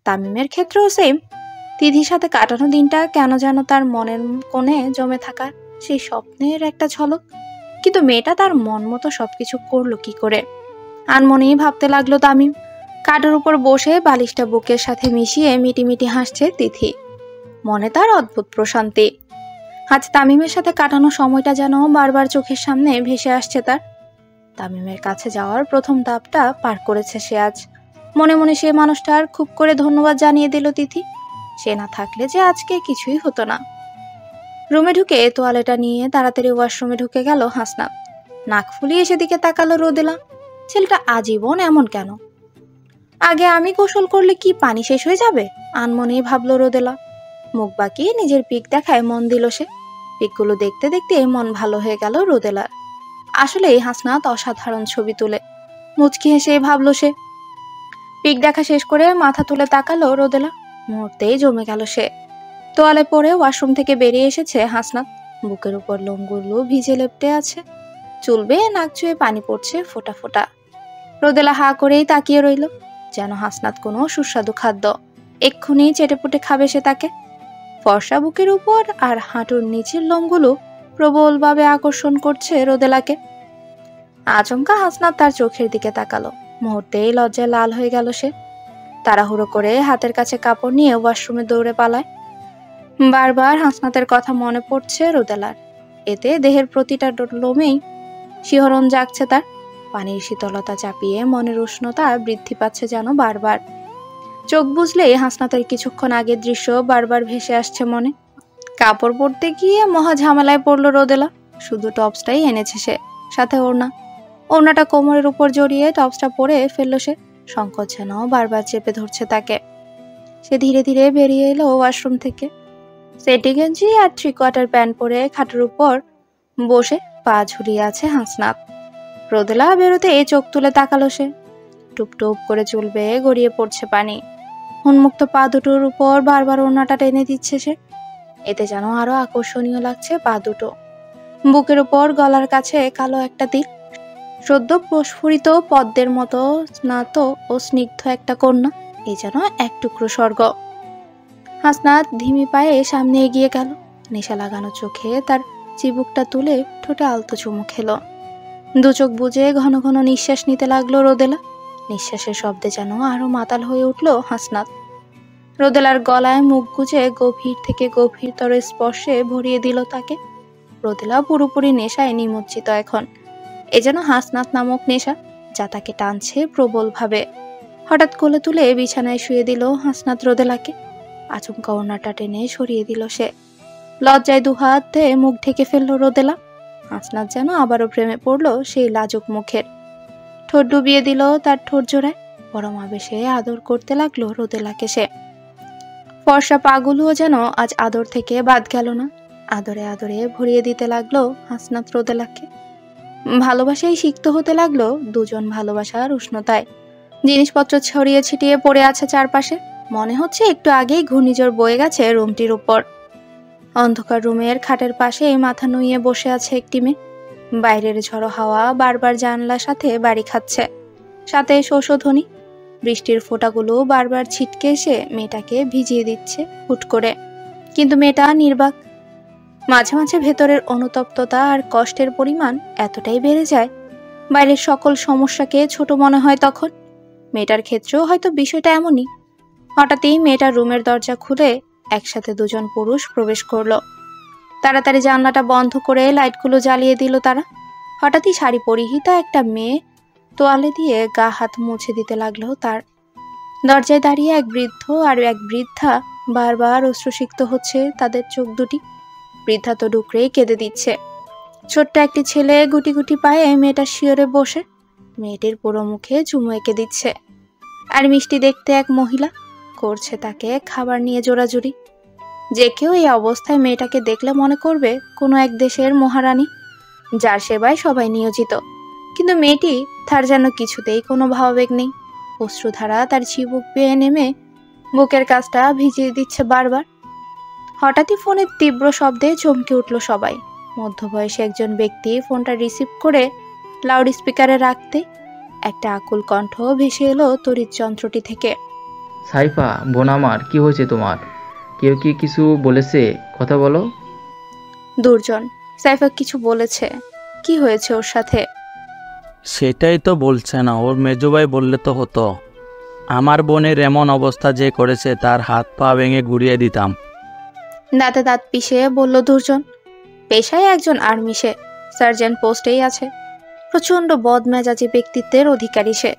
তামিমের ক্ষেত্রেও সেম। তিথির সাথে কাটানো দিনটা কেন যেন তার মনের কোণে জমে থাকা সেই স্বপ্নের একটা ঝলক। কিন্তু মেয়েটা তার মন মতো সবকিছু করলো কি করে? আনমনেই ভাবতে লাগলো তামিম। কাঠের উপর বসে বালিশটা বুকের সাথে মিশিয়ে মিটিমিটি হাসছে তিথি। মনে তার অদ্ভুত প্রশান্তি। আজ তামিমের সাথে কাটানো সময়টা যেন বারবার চোখের সামনে ভেসে আসছে তার। তামিমের কাছে যাওয়ার প্রথম ধাপটা পার করেছে সে আজ। মনে মনে সে মানুষটার খুব করে ধন্যবাদ জানিয়ে দিল তিথি। সে না থাকলে যে আজকে কিছুই হতো না। রুমে ঢুকে তোয়ালেটা নিয়ে তাড়াতাড়ি ওয়াশরুমে ঢুকে গেল হাসনাত। নাক ফুলিয়ে সেদিকে তাকালো রোদেলা। ছেলেটা আজীবন এমন কেন? আগে আমি গোসল করলে কি পানি শেষ হয়ে যাবে? আনমনেই ভাবলো রোদেলা। মুখ বাঁকিয়ে নিজের পিক দেখায় মন দিল সে। পিকগুলো দেখতে দেখতে মন ভালো হয়ে গেল রোদেলার। আসলেই হাসনাত অসাধারণ ছবি তুলে। মুচকি হেসে ভাবলো সে। পিক দেখা শেষ করে মাথা তুলে তাকালো রোদেলা। মুহূর্তেই জমে গেল সে। তোয়ালে পরে ওয়াশরুম থেকে বেরিয়ে এসেছে হাসনাত। বুকের উপর লোমগুলো ভিজে লেপ্টে আছে। চুল বেয়ে নাক চুয়ে পানি পড়ছে ফোঁটা ফোঁটা। রোদেলা হা করেই তাকিয়ে রইল, যেন হাসনাত কোনো সুস্বাদু খাদ্য। এক্ষুনি চেটেপুটে খাবে সে তাকে। ফর্সা বুকের উপর আর হাঁটুর নিচের লোমগুলো প্রবলভাবে আকর্ষণ করছে রোদেলাকে। আচমকা হাসনাত তার চোখের দিকে তাকালো। মুহূর্তেই লজ্জায় লাল হয়ে গেল সে। তাড়াহুড়ো করে হাতের কাছে কাপড় নিয়ে ওয়াশরুমে দৌড়ে পালায়। বারবার হাসনাতের কথা মনে পড়ছে রোদেলার। এতে দেহের প্রতিটা লোমেই শিহরণ জাগছে তার। পানির শীতলতা চাপিয়ে মনের উষ্ণতা বৃদ্ধি পাচ্ছে যেন বারবার। চোখ বুঝলে হাসনাতের কিছুক্ষণ আগের দৃশ্য বারবার ভেসে আসছে মনে। কাপড় পরতে গিয়ে মহা ঝামেলায় পড়লো রোদেলা। শুধু টপসটাই এনেছে সে, সাথে ওড়নাটা কোমরের উপর জড়িয়ে টপসটা পরে ফেললো সে। সংকোচ যেন বারবার চেপে ধরছে তাকে। সে ধীরে ধীরে বেরিয়ে এলো ওয়াশরুম থেকে। সেটি গেঞ্জি আর 3/4 প্যান্ট পরে খাটের উপর বসে পা ঝুলিয়ে আছে হাসনাত। রোদেলা বেরোতে চোখ তুলে তাকালো সে। টুপ টুপ করে চুল বেয়ে গড়িয়ে পড়ছে পানি। উন্মুক্ত পা দুটোর উপর বারবার ওড়নাটা টেনে দিচ্ছে সে। এতে যেন আরো আকর্ষণীয় লাগছে পা দুটো। বুকের উপর গলার কাছে কালো একটা তিল। সদ্য প্রস্ফুরিত পদ্মের মতো স্নাত ও স্নিগ্ধ একটা কন্যা। এই যেন এক টুকরো স্বর্গ। হাসনাত ধিমি পায়ে সামনে এগিয়ে গেল। নেশা লাগানো চোখে তার চিবুকটা তুলে ঠোঁটে আলতো চুমু খেলো। দু চোখ বুজে ঘন ঘন নিঃশ্বাস নিতে লাগলো রোদেলা। নিঃশ্বাসের শব্দে যেন আরো মাতাল হয়ে উঠল হাসনাত। রোদেলার গলায় মুখ গুজে গভীর থেকে গভীরতর স্পর্শে ভরিয়ে দিল তাকে। রোদেলা পুরোপুরি নেশায় নিমজ্জিত এখন। এ যেন হাসনাত নামক নেশা, যা তাকে টানছে প্রবলভাবে। হঠাৎ কোলে তুলে বিছানায় শুয়ে দিল হাসনাত রোদেলাকে। আচমকা ওড়নাটা টেনে সরিয়ে দিল সে। লজ্জায় দুহাত ধুয়ে মুখ ঢেকে ফেললো রোদেলা। হাসনাত যেন আবারও প্রেমে পড়লো সেই লাজুক মুখের। ঠোঁট ডুবিয়ে দিল তার ঠোঁট জোড়ায়। পরম আবেশে আদর করতে লাগলো রোদেলাকে সে। ফর্সা পাগুলোও যেন আজ আদর থেকে বাদ গেল না। আদরে আদরে ভরিয়ে দিতে লাগলো হাসনাত রোদেলাকে। ভালোবাসায় সিক্ত হতে লাগলো দুজন ভালোবাসার উষ্ণতায়। জিনিসপত্র ছড়িয়ে ছিটিয়ে পড়ে আছে চারপাশে। মনে হচ্ছে একটু আগেই ঘূর্ণিঝড় বয়ে গেছে রুমটির উপর। অন্ধকার রুমের খাটের পাশে মাথা নুইয়ে বসে আছে একটি মেয়ে। বাইরের ঝড়ো হাওয়া বারবার জানলার সাথে বাড়ি খাচ্ছে, সাথে শোষধ্বনি। বৃষ্টির ফোঁটাগুলো বারবার ছিটকে এসে মেয়েটাকে ভিজিয়ে দিচ্ছে হুট করে। কিন্তু মেয়েটা নির্বাক। মাঝে মাঝে ভেতরের অনুতপ্ততা আর কষ্টের পরিমাণ এতটাই বেড়ে যায়, বাইরের সকল সমস্যাকে ছোট মনে হয় তখন। মেয়েটার ক্ষেত্রেও হয়তো বিষয়টা এমনই। হঠাৎই মেয়েটার রুমের দরজা খুলে একসাথে দুজন পুরুষ প্রবেশ করলো। তাড়াতাড়ি জানলাটা বন্ধ করে লাইটগুলো জ্বালিয়ে দিল তারা। হঠাৎই শাড়ি পরিহিতা একটা মেয়ে তোয়ালে দিয়ে গা হাত মুছে দিতে লাগলো তার। দরজায় দাঁড়িয়ে এক বৃদ্ধ আর এক বৃদ্ধা বারবার অশ্রুসিক্ত হচ্ছে তাদের চোখ দুটি। বৃদ্ধা তো ডুকরেই কেঁদে দিচ্ছে। ছোট্ট একটি ছেলে গুটি গুটি পায়ে মেয়েটার শিয়রে বসে মেয়েটির পুরো মুখে চুমু এঁকে দিচ্ছে। আর মিষ্টি দেখতে এক মহিলা করছে তাকে খাবার নিয়ে জোরাজুরি। যে কেউ এই অবস্থায় মেয়েটাকে দেখলে মনে করবে কোনো এক দেশের মহারানী, যার সেবায় সবাই নিয়োজিত। কিন্তু মেয়েটি তার যেন কিছুতেই কোনো ভাবাবেগ নেই। অশ্রুধারা তার চিবুক বেয়ে নেমে বুকের কাছটা ভিজিয়ে দিচ্ছে বারবার। হঠাৎই ফোনের তীব্র শব্দে চমকে উঠল সবাই। মধ্যবয়সী একজন ব্যক্তি ফোনটা রিসিভ করে লাউড স্পিকারে রাখতে একটা আকুল কণ্ঠ ভেসে এলো তড়িৎ যন্ত্রটি থেকে। সাইফা বোন আমার, কি হয়েছে তোমার? কেউ কি কিছু বলেছে? কথা বলো। দুর্জন, সাইফা কিছু বলেছে? কি হয়েছে ওর সাথে? সেটাই তো বলছে না, ওর মেজো ভাই বললে তো হতো। আমার বোনের এমন অবস্থা যে করেছে, তার হাত পা ভেঙে গুড়িয়ে দিতাম। দাঁতে দাঁত পিষে বলল দুর্জন। পেশায় একজন আর্মি সে, সার্জেন্ট পোস্টেই আছে। প্রচন্ড বদমেজাজি ব্যক্তিত্বের অধিকারী সে।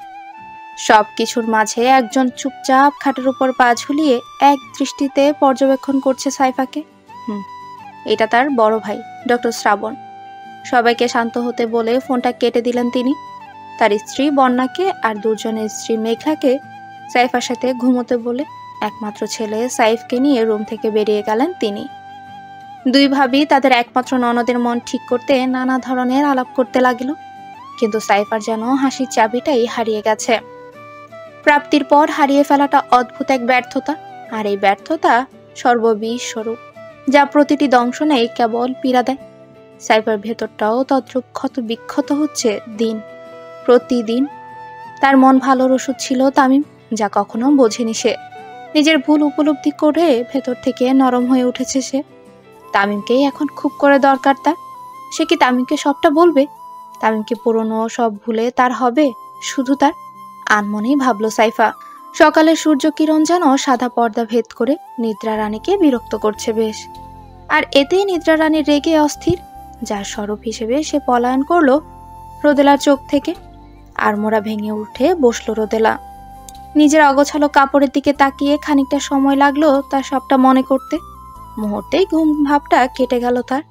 সব কিছুর মাঝে একজন চুপচাপ খাটের উপর পা ঝুলিয়ে এক দৃষ্টিতে পর্যবেক্ষণ করছে সাইফাকে। এটা তার বড় ভাই ডক্টর শ্রাবণ। সবাইকে শান্ত হতে বলে ফোনটা কেটে দিলেন তিনি। তার স্ত্রী বন্যাকে আর দুজনের স্ত্রী মেঘলাকে সাইফার সাথে ঘুমোতে বলে একমাত্র ছেলে সাইফকে নিয়ে রুম থেকে বেরিয়ে গেলেন তিনি। দুই ভাবি তাদের একমাত্র ননদের মন ঠিক করতে নানা ধরনের আলাপ করতে লাগলো, কিন্তু সাইফার যেন হাসির চাবিটাই হারিয়ে গেছে। প্রাপ্তির পর হারিয়ে ফেলাটা অদ্ভুত এক ব্যর্থতা, আর এই ব্যর্থতা সর্ববিষ স্বরূপ, যা প্রতিটি দংশনেই কেবল পীড়া দেয়। সাইফার ভেতরটাও তদ্রূপ ক্ষত বিক্ষত হচ্ছে দিন প্রতিদিন। তার মন ভালোর ওষুধ ছিল তামিম, যা কখনো বোঝেনি সে। নিজের ভুল উপলব্ধি করে ভেতর থেকে নরম হয়ে উঠেছে সে। তামিমকেই এখন খুব করে দরকার তার। সে কি তামিমকে সবটা বলবে? তামিমকে পুরনো সব ভুলে তার হবে শুধু তার? আনমনেই ভাবলো সাইফা। সকালের সূর্য কিরণ যেন সাদা পর্দা ভেদ করে নিদ্রা রানীকে বিরক্ত করছে বেশ। আর এতে নিদ্রা রানী রেগে অস্থির, যার স্বরূপ হিসেবে সে পলায়ন করলো রোদেলার চোখ থেকে। আর মোড়া ভেঙে উঠে বসলো রোদেলা। নিজের অগোছালো কাপড়ের দিকে তাকিয়ে খানিকটা সময় লাগলো তার সবটা মনে করতে। মুহূর্তেই ঘুম ভাবটা কেটে গেল তার,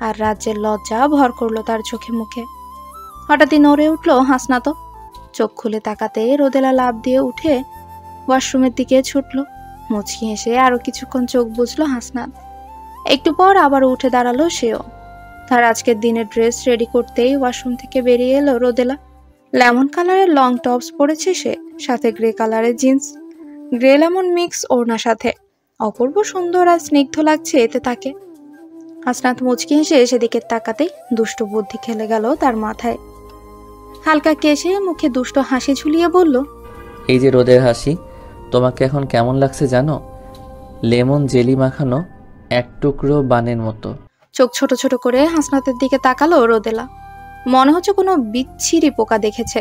আর রাজ্যের লজ্জা ভর করলো তার চোখে মুখে। হঠাৎই নড়ে উঠলো হাসনাত। চোখ খুলে তাকাতে রোদেলা লাফ দিয়ে উঠে ওয়াশরুমের দিকে ছুটলো। মুচকি হেসে আরো কিছুক্ষণ চোখ বুঝলো হাসনাত। একটু পর আবার উঠে দাঁড়ালো সেও। তার আজকের দিনের ড্রেস রেডি করতেই ওয়াশরুম থেকে বেরিয়ে এলো রোদেলা। লেমন কালারের লং টপস পরেছে সে, সাথে গ্রে কালারের জিন্স, গ্রে লেমন মিক্স ওড়নার সাথে। অপূর্ব সুন্দর আর স্নিগ্ধ লাগছে এতে তাকে। হাসনাত মুচকি হেসে সেদিকে তাকাতেই দুষ্ট বুদ্ধি খেলে গেল তার মাথায়। হালকা কেশে মুখে দুষ্ট হাসি ঝুলিয়ে বলল, এই যে রোদের হাসি, তোমাকে এখন কেমন লাগছে জানো? লেমন জেলি মাখানো এক টুকরো বানের মতো। চোখ ছোট ছোট করে হাসনাতের দিকে তাকালো রোদেলা। মনে হচ্ছে কোনো বিচ্ছিরি পোকা দেখেছে,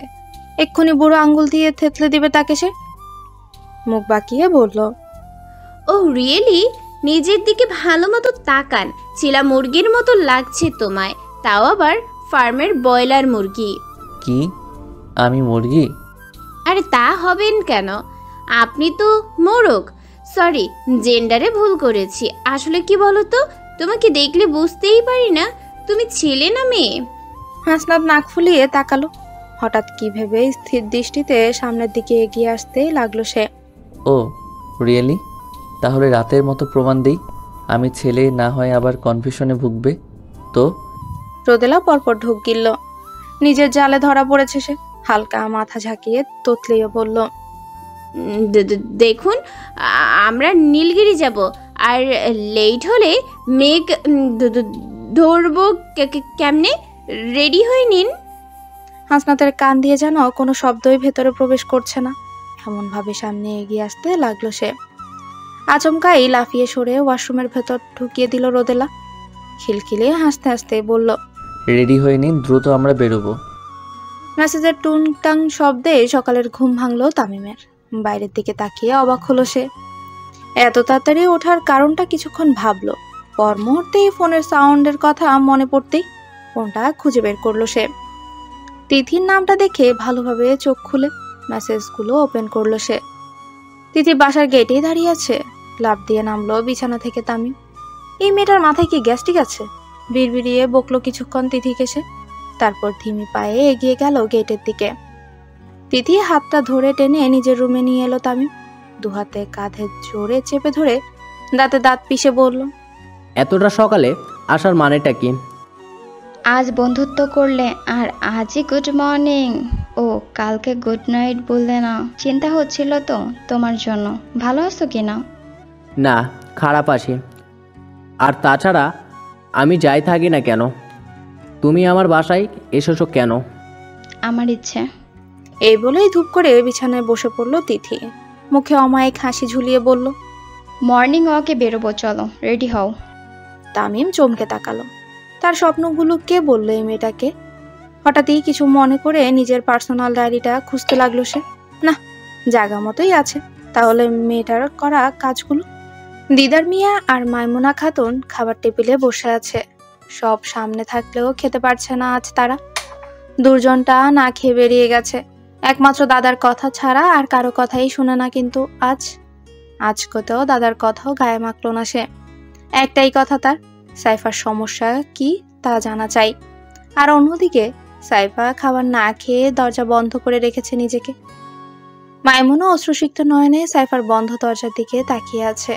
এক্ষুনি বুড়ো আঙ্গুল দিয়ে থেতলে দিবে তাকে সে। মুখ বাঁকিয়ে বলল, ও রিয়েলি? নিজের দিকে ভালো মতো তাকান, চিলা মুরগির মতো লাগছে তোমায়, তাও আবার ফার্মের ব্রয়লার মুরগি। কি আমি মুরগি? আরে তা হবেন কেন, আপনি তো মোরগ। সরি, জেন্ডারে ভুল করেছি। আসলে কি বলো তো, তোমাকে দেখলে বুঝতেই পারি না তুমি ছেলে না মেয়ে। হাসনাত নাক ফুলিয়ে তাকালো। হঠাৎ কি ভেবে স্থির দৃষ্টিতে সামনের দিকে এগিয়ে আসতে লাগলো সে। ও রিয়েলি? তাহলে রাতের মতো প্রমাণ দেই, আমি ছেলে না হয় আবার কনফিউশনে ভুগবে তো। রোদেলা পরপর ঢোক গিলল। নিজের জালে ধরা পড়েছে সে। হালকা মাথা ঝাঁকিয়ে তোতলিয়ে বলল, দেখুন, আমরা নীলগিরি যাব, আর লেট হলে মেঘ ধরবো কেমনে? রেডি হয়ে নিন। হাসনাতের কান দিয়ে যেন কোনো শব্দই ভেতরে প্রবেশ করছে না, এমন ভাবে সামনে এগিয়ে আসতে লাগলো সে। আচমকাই লাফিয়ে সরে ওয়াশরুমের ভেতর ঢুকিয়ে দিল রোদেলা। খিলখিলিয়ে হাসতে হাসতে বলল, রেডি হয়ে নিন, দ্রুত আমরা বেরোবো। মেসেজের টুংটাং শব্দে সকালের ঘুম ভাঙলো তামিমের। বাইরের দিকে তাকিয়ে অবাক হলো সে। এত তাড়াতাড়ি ওঠার কারণটা কিছুক্ষণ ভাবলো, পর মুহূর্তেই ফোনের সাউন্ডের কথা মনে পড়তেই ফোনটা খুঁজে বের করলো সে। তিথির নামটা দেখে ভালোভাবে চোখ খুলে মেসেজগুলো ওপেন করলো সে। তিথি বাসার গেটেই দাঁড়িয়ে আছে। লাফ দিয়ে নামলো বিছানা থেকে তামিম। এই মেয়েটার মাথায় কি গ্যাস্ট্রিক আছে? বিড়বিড়িয়ে বকলো কিছুক্ষণ তিথিকে সে। তারপর ধিমি পায়ে এগিয়ে গেল গেটের দিকে। তিথি হাতটা ধরে টেনে নিজের রুমে নিয়ে এলো তামিম। দুহাতে কাঁধে জোরে চেপে ধরে দাঁতে দাঁত পিষে বলল, এতটা সকালে আসার মানেটা কি? আজ বন্ধুত্ব করলে আর আজই গুড মর্নিং, ও কালকে গুড নাইট বললে না? চিন্তা হচ্ছিল তো তোমার জন্য, ভালো আছো কি না? না, খারাপ আছি। আর তাছাড়া আমি যাই থাকি না কেন, তুমি আমার বাসায় এসেছো কেন? আমার ইচ্ছে। এই বলেই ধূপ করে বিছানায় বসে পড়লো তিথি। মুখে অমায়িক হাসি ঝুলিয়ে বলল, মর্নিং ওয়াকে বেরোবো, চলো রেডি হও। তামিম চমকে তাকালো। তার স্বপ্নগুলো কে বললো এই মেয়েটাকে? হঠাৎই কিছু মনে করে নিজের পার্সোনাল ডায়েরিটা খুঁজতে লাগলো সে। না, জায়গা মতোই আছে তাহলে মেয়েটার করা কাজগুলো। দিদার মিয়া আর মাইমুনা খাতুন খাবার টেবিলে বসে আছে। সব সামনে থাকলেও খেতে পারছে না আজ তারা। দুর্জনটা না খেয়ে বেরিয়ে গেছে। একমাত্র দাদার কথা ছাড়া আর কারো কথাই শুনে না, কিন্তু আজ কোথাও দাদার কথাও গায়ে মাখলো না সে। একটাই কথা তার, সাইফার সমস্যা কি তা জানা চাই। আর অন্যদিকে সাইফা খাবার না খেয়ে দরজা বন্ধ করে রেখেছে নিজেকে। মাইমুনা অশ্রুসিক্ত নয়নে সাইফার বন্ধ দরজার দিকে তাকিয়ে আছে।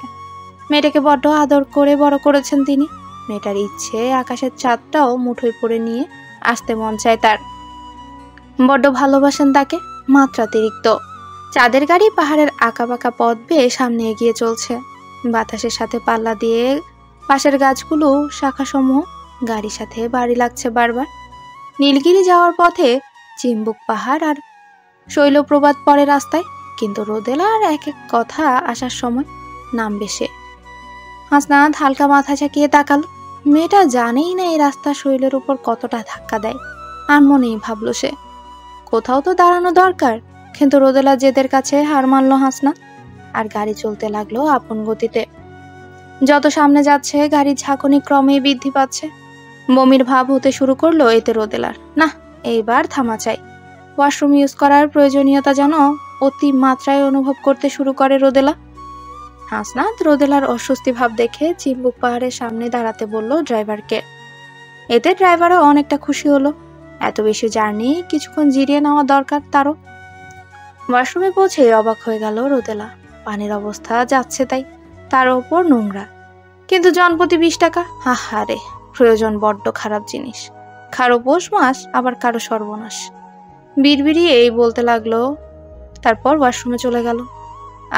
মেয়েটাকে বড্ড আদর করে বড় করেছেন তিনি। মেয়েটার ইচ্ছে আকাশের চাঁদটাও মুঠোয় পড়ে নিয়ে আসতে মন চায় তার। বড্ড ভালোবাসেন তাকে, মাত্রাতিরিক্ত। চাঁদের গাড়ি পাহাড়ের আঁকাবাঁকা পথ বেয়ে সামনে এগিয়ে চলছে। বাতাসের সাথে পাল্লা দিয়ে পাশের গাছগুলো শাখাসমূহ গাড়ির সাথে বাড়ি লাগছে বারবার। নীলগিরি যাওয়ার পথে চিম্বুক পাহাড় আর শৈলপ্রপাত পরে রাস্তায়, কিন্তু রোদেলার এক এক কথা আসার সময় নামবে সে। হাসনাত হালকা মাথা ঝাঁকিয়ে তাকালো। মেয়েটা জানেই না এই রাস্তা শৈলের উপর কতটা ধাক্কা দেয়। আর মনেই ভাবলো সে, কোথাও তো দাঁড়ানো দরকার, কিন্তু রোদেলা জেদের কাছে হার মানলো হাসনাত। আর গাড়ি চলতে লাগলো আপন গতিতে। যত সামনে যাচ্ছে গাড়ির ঝাঁকুনি ক্রমেই বৃদ্ধি পাচ্ছে। বমির ভাব হতে শুরু করলো এতে রোদেলার। না, এইবার থামা চাই। ওয়াশরুম ইউজ করার প্রয়োজনীয়তা যেন অতি মাত্রায় অনুভব করতে শুরু করে রোদেলা। হাসনাত রোদেলার অস্বস্তি ভাব দেখে চিম্বুক পাহাড়ের সামনে দাঁড়াতে বলল ড্রাইভারকে। এতে ড্রাইভারও অনেকটা খুশি হলো। এত বেশি জার্নি, কিছুক্ষণ জিরিয়ে নেওয়া দরকার তারও। ওয়াশরুমে পৌঁছে অবাক হয়ে গেল রোদেলা। পানির অবস্থা যাচ্ছে তাই, তার ওপর নোংরা। কিন্তু জনপ্রতি 20 টাকা, হাহারে, প্রয়োজন বড্ড খারাপ জিনিস। কারো পৌষ মাস, আবার কারো সর্বনাশ। বিড়বিড়িয়ে এই বলতে লাগলো। তারপর ওয়াশরুমে চলে গেল।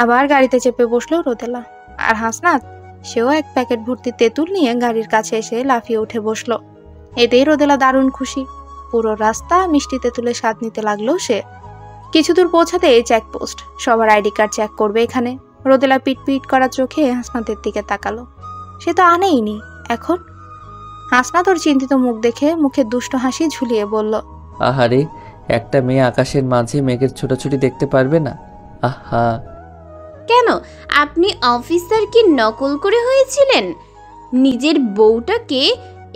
আবার গাড়িতে চেপে বসলো রোদেলা। আর হাসনাত, সেও এক প্যাকেট ভর্তি তেঁতুল নিয়ে গাড়ির কাছে এসে লাফিয়ে উঠে বসলো। এতেই রোদেলা দারুণ খুশি। পুরো রাস্তা মিষ্টি তেঁতুলের স্বাদ নিতে লাগলো সে। কিছু দূর পৌঁছাতে চেকপোস্ট, সবার আইডি কার্ড চেক করবে এখানে। রোদেলা পিটপিট করা চোখে হাসনাতের দিকে তাকালো। সে তো আনেইনি এখন। হাসনাত ওর চিন্তিত মুখ দেখে মুখে দুষ্ট হাসি ঝুলিয়ে বলল, আহারে, একটা মেয়ে আকাশের মাঝে মেঘের ছোটাছুটি দেখতে পারবে না? আহা, কেন আপনি অফিসার কি নকল করে হয়েছিলেন? নিজের বউটাকে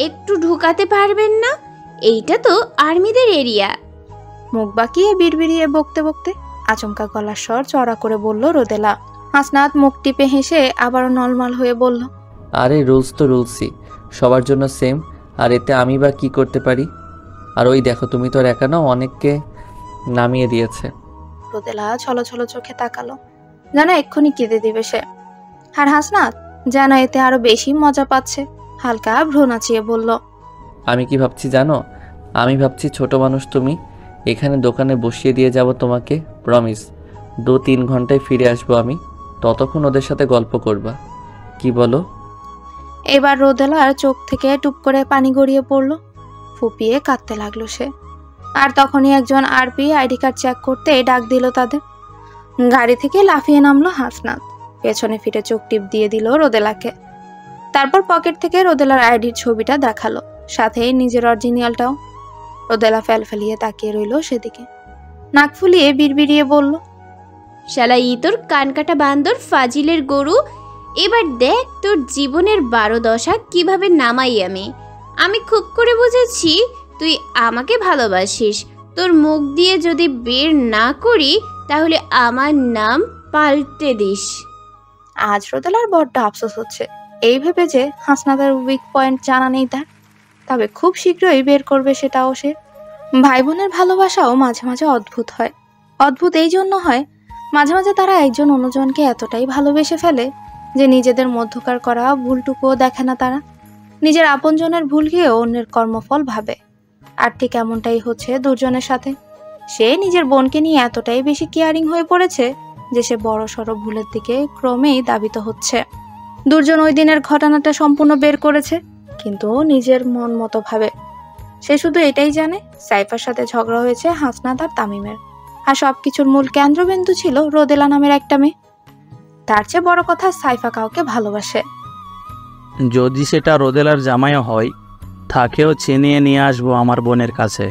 একটু ঢোকাতে পারবেন না? এইটা তো আর্মিদের এরিয়া। মুখ বাঁকিয়ে বিড়বিড়িয়ে বকতে বকতে আচমকা গলার স্বর চড়া করে বলল রোদেলা। হাসনাত মুখ টিপে হেসে আবারও নলমাল হয়ে বলল, আরে রুলস তো রুলসই, সবার জন্য সেম। আর এতে আমি বা কি করতে পারি? আর ওই দেখো, তুমি তো আর একা নাও, অনেককে নামিয়ে দিয়েছে। রোদেলা ছলো ছলো চোখে তাকালো, যেন এক্ষুনি কেঁদে দিবে সে। আর হাসনাত যেন এতে আরো বেশি মজা পাচ্ছে, হালকা ভ্রু নাচিয়ে বলল, আমি কি ভাবছি জানো? আমি ভাবছি ছোট মানুষ তুমি, এখানে দোকানে বসিয়ে দিয়ে যাব তোমাকে, প্রমিস 2-3 ঘন্টায় ফিরে আসবো আমি। ততক্ষণ ওদের সাথে গল্প করবা, কি বলো? এবার রোদেলার চোখ থেকে টুপ করে পানি গড়িয়ে পড়ল। ফুপিয়ে কাঁদতে লাগলো সে। আর তখনই একজন আরপি আইডি কার্ড চেক করতে ডাক দিল তাদের। গাড়ি থেকে লাফিয়ে নামলো হাসনাত। পেছনে ফিরে চোখ টিপ দিয়ে দিল রোদেলাকে। তারপর পকেট থেকে রোদেলার আইডির ছবিটা দেখালো, সাথে নিজের অরিজিনালটাও। রোদেলা ফেলফেলিয়ে তাকিয়ে রইল সেদিকে। নাক ফুলিয়ে বিড়বিড়িয়ে বলল, শালা তোর কানকাটা বান্দর, ফাজিলের গরু। এবার দেখ তোর জীবনের 12 দশা কিভাবে নামাই আমি খুব করে বুঝেছি তুই আমাকে ভালোবাসিস। তোর মুখ দিয়ে যদি বের না করি তাহলে আমার নাম পাল্টে দিস। আজ রোদেলার বড্ড আফসোস হচ্ছে এই ভেবে যে হাসনাতের উইক পয়েন্ট জানা নেই তার। তবে খুব শীঘ্রই বের করবে সেটাও সে। ভাই বোনের ভালোবাসাও মাঝে মাঝে অদ্ভুত হয়। অদ্ভুত এই জন্য হয়, মাঝে মাঝে তারা একজন অন্যজনকে এতটাই ভালোবেসে ফেলে যে নিজেদের মধ্যকার করা ভুলটুকুও দেখে না তারা। নিজের আপনজনের ভুলকেও অন্যের কর্মফল ভাবে। আর ঠিক এমনটাই হচ্ছে দুর্জনের সাথে। সে নিজের বোনকে নিয়ে এতটাই বেশি কেয়ারিং হয়ে পড়েছে যে সে বড় সড়ো ভুলের দিকে ক্রমেই দাবিত হচ্ছে। দুর্জন ওই দিনের ঘটনাটা সম্পূর্ণ বের করেছে, কিন্তু নিজের মন মতো ভাবে। সে শুধু এটাই জানে, সাইফার সাথে ঝগড়া হয়েছে হাসনাত আর তামিমের। আর সবকিছুর মূল কেন্দ্রবিন্দু ছিল রোদেলা নামের একটা মেয়ে। তার চেয়ে বড় কথা, সাইফা কাউকে ভালোবাসে। যদি সেটা রোদেলার জামাইও হয়, তাকেও ছিনিয়ে নিয়ে আসবো আমার বোনের কাছে।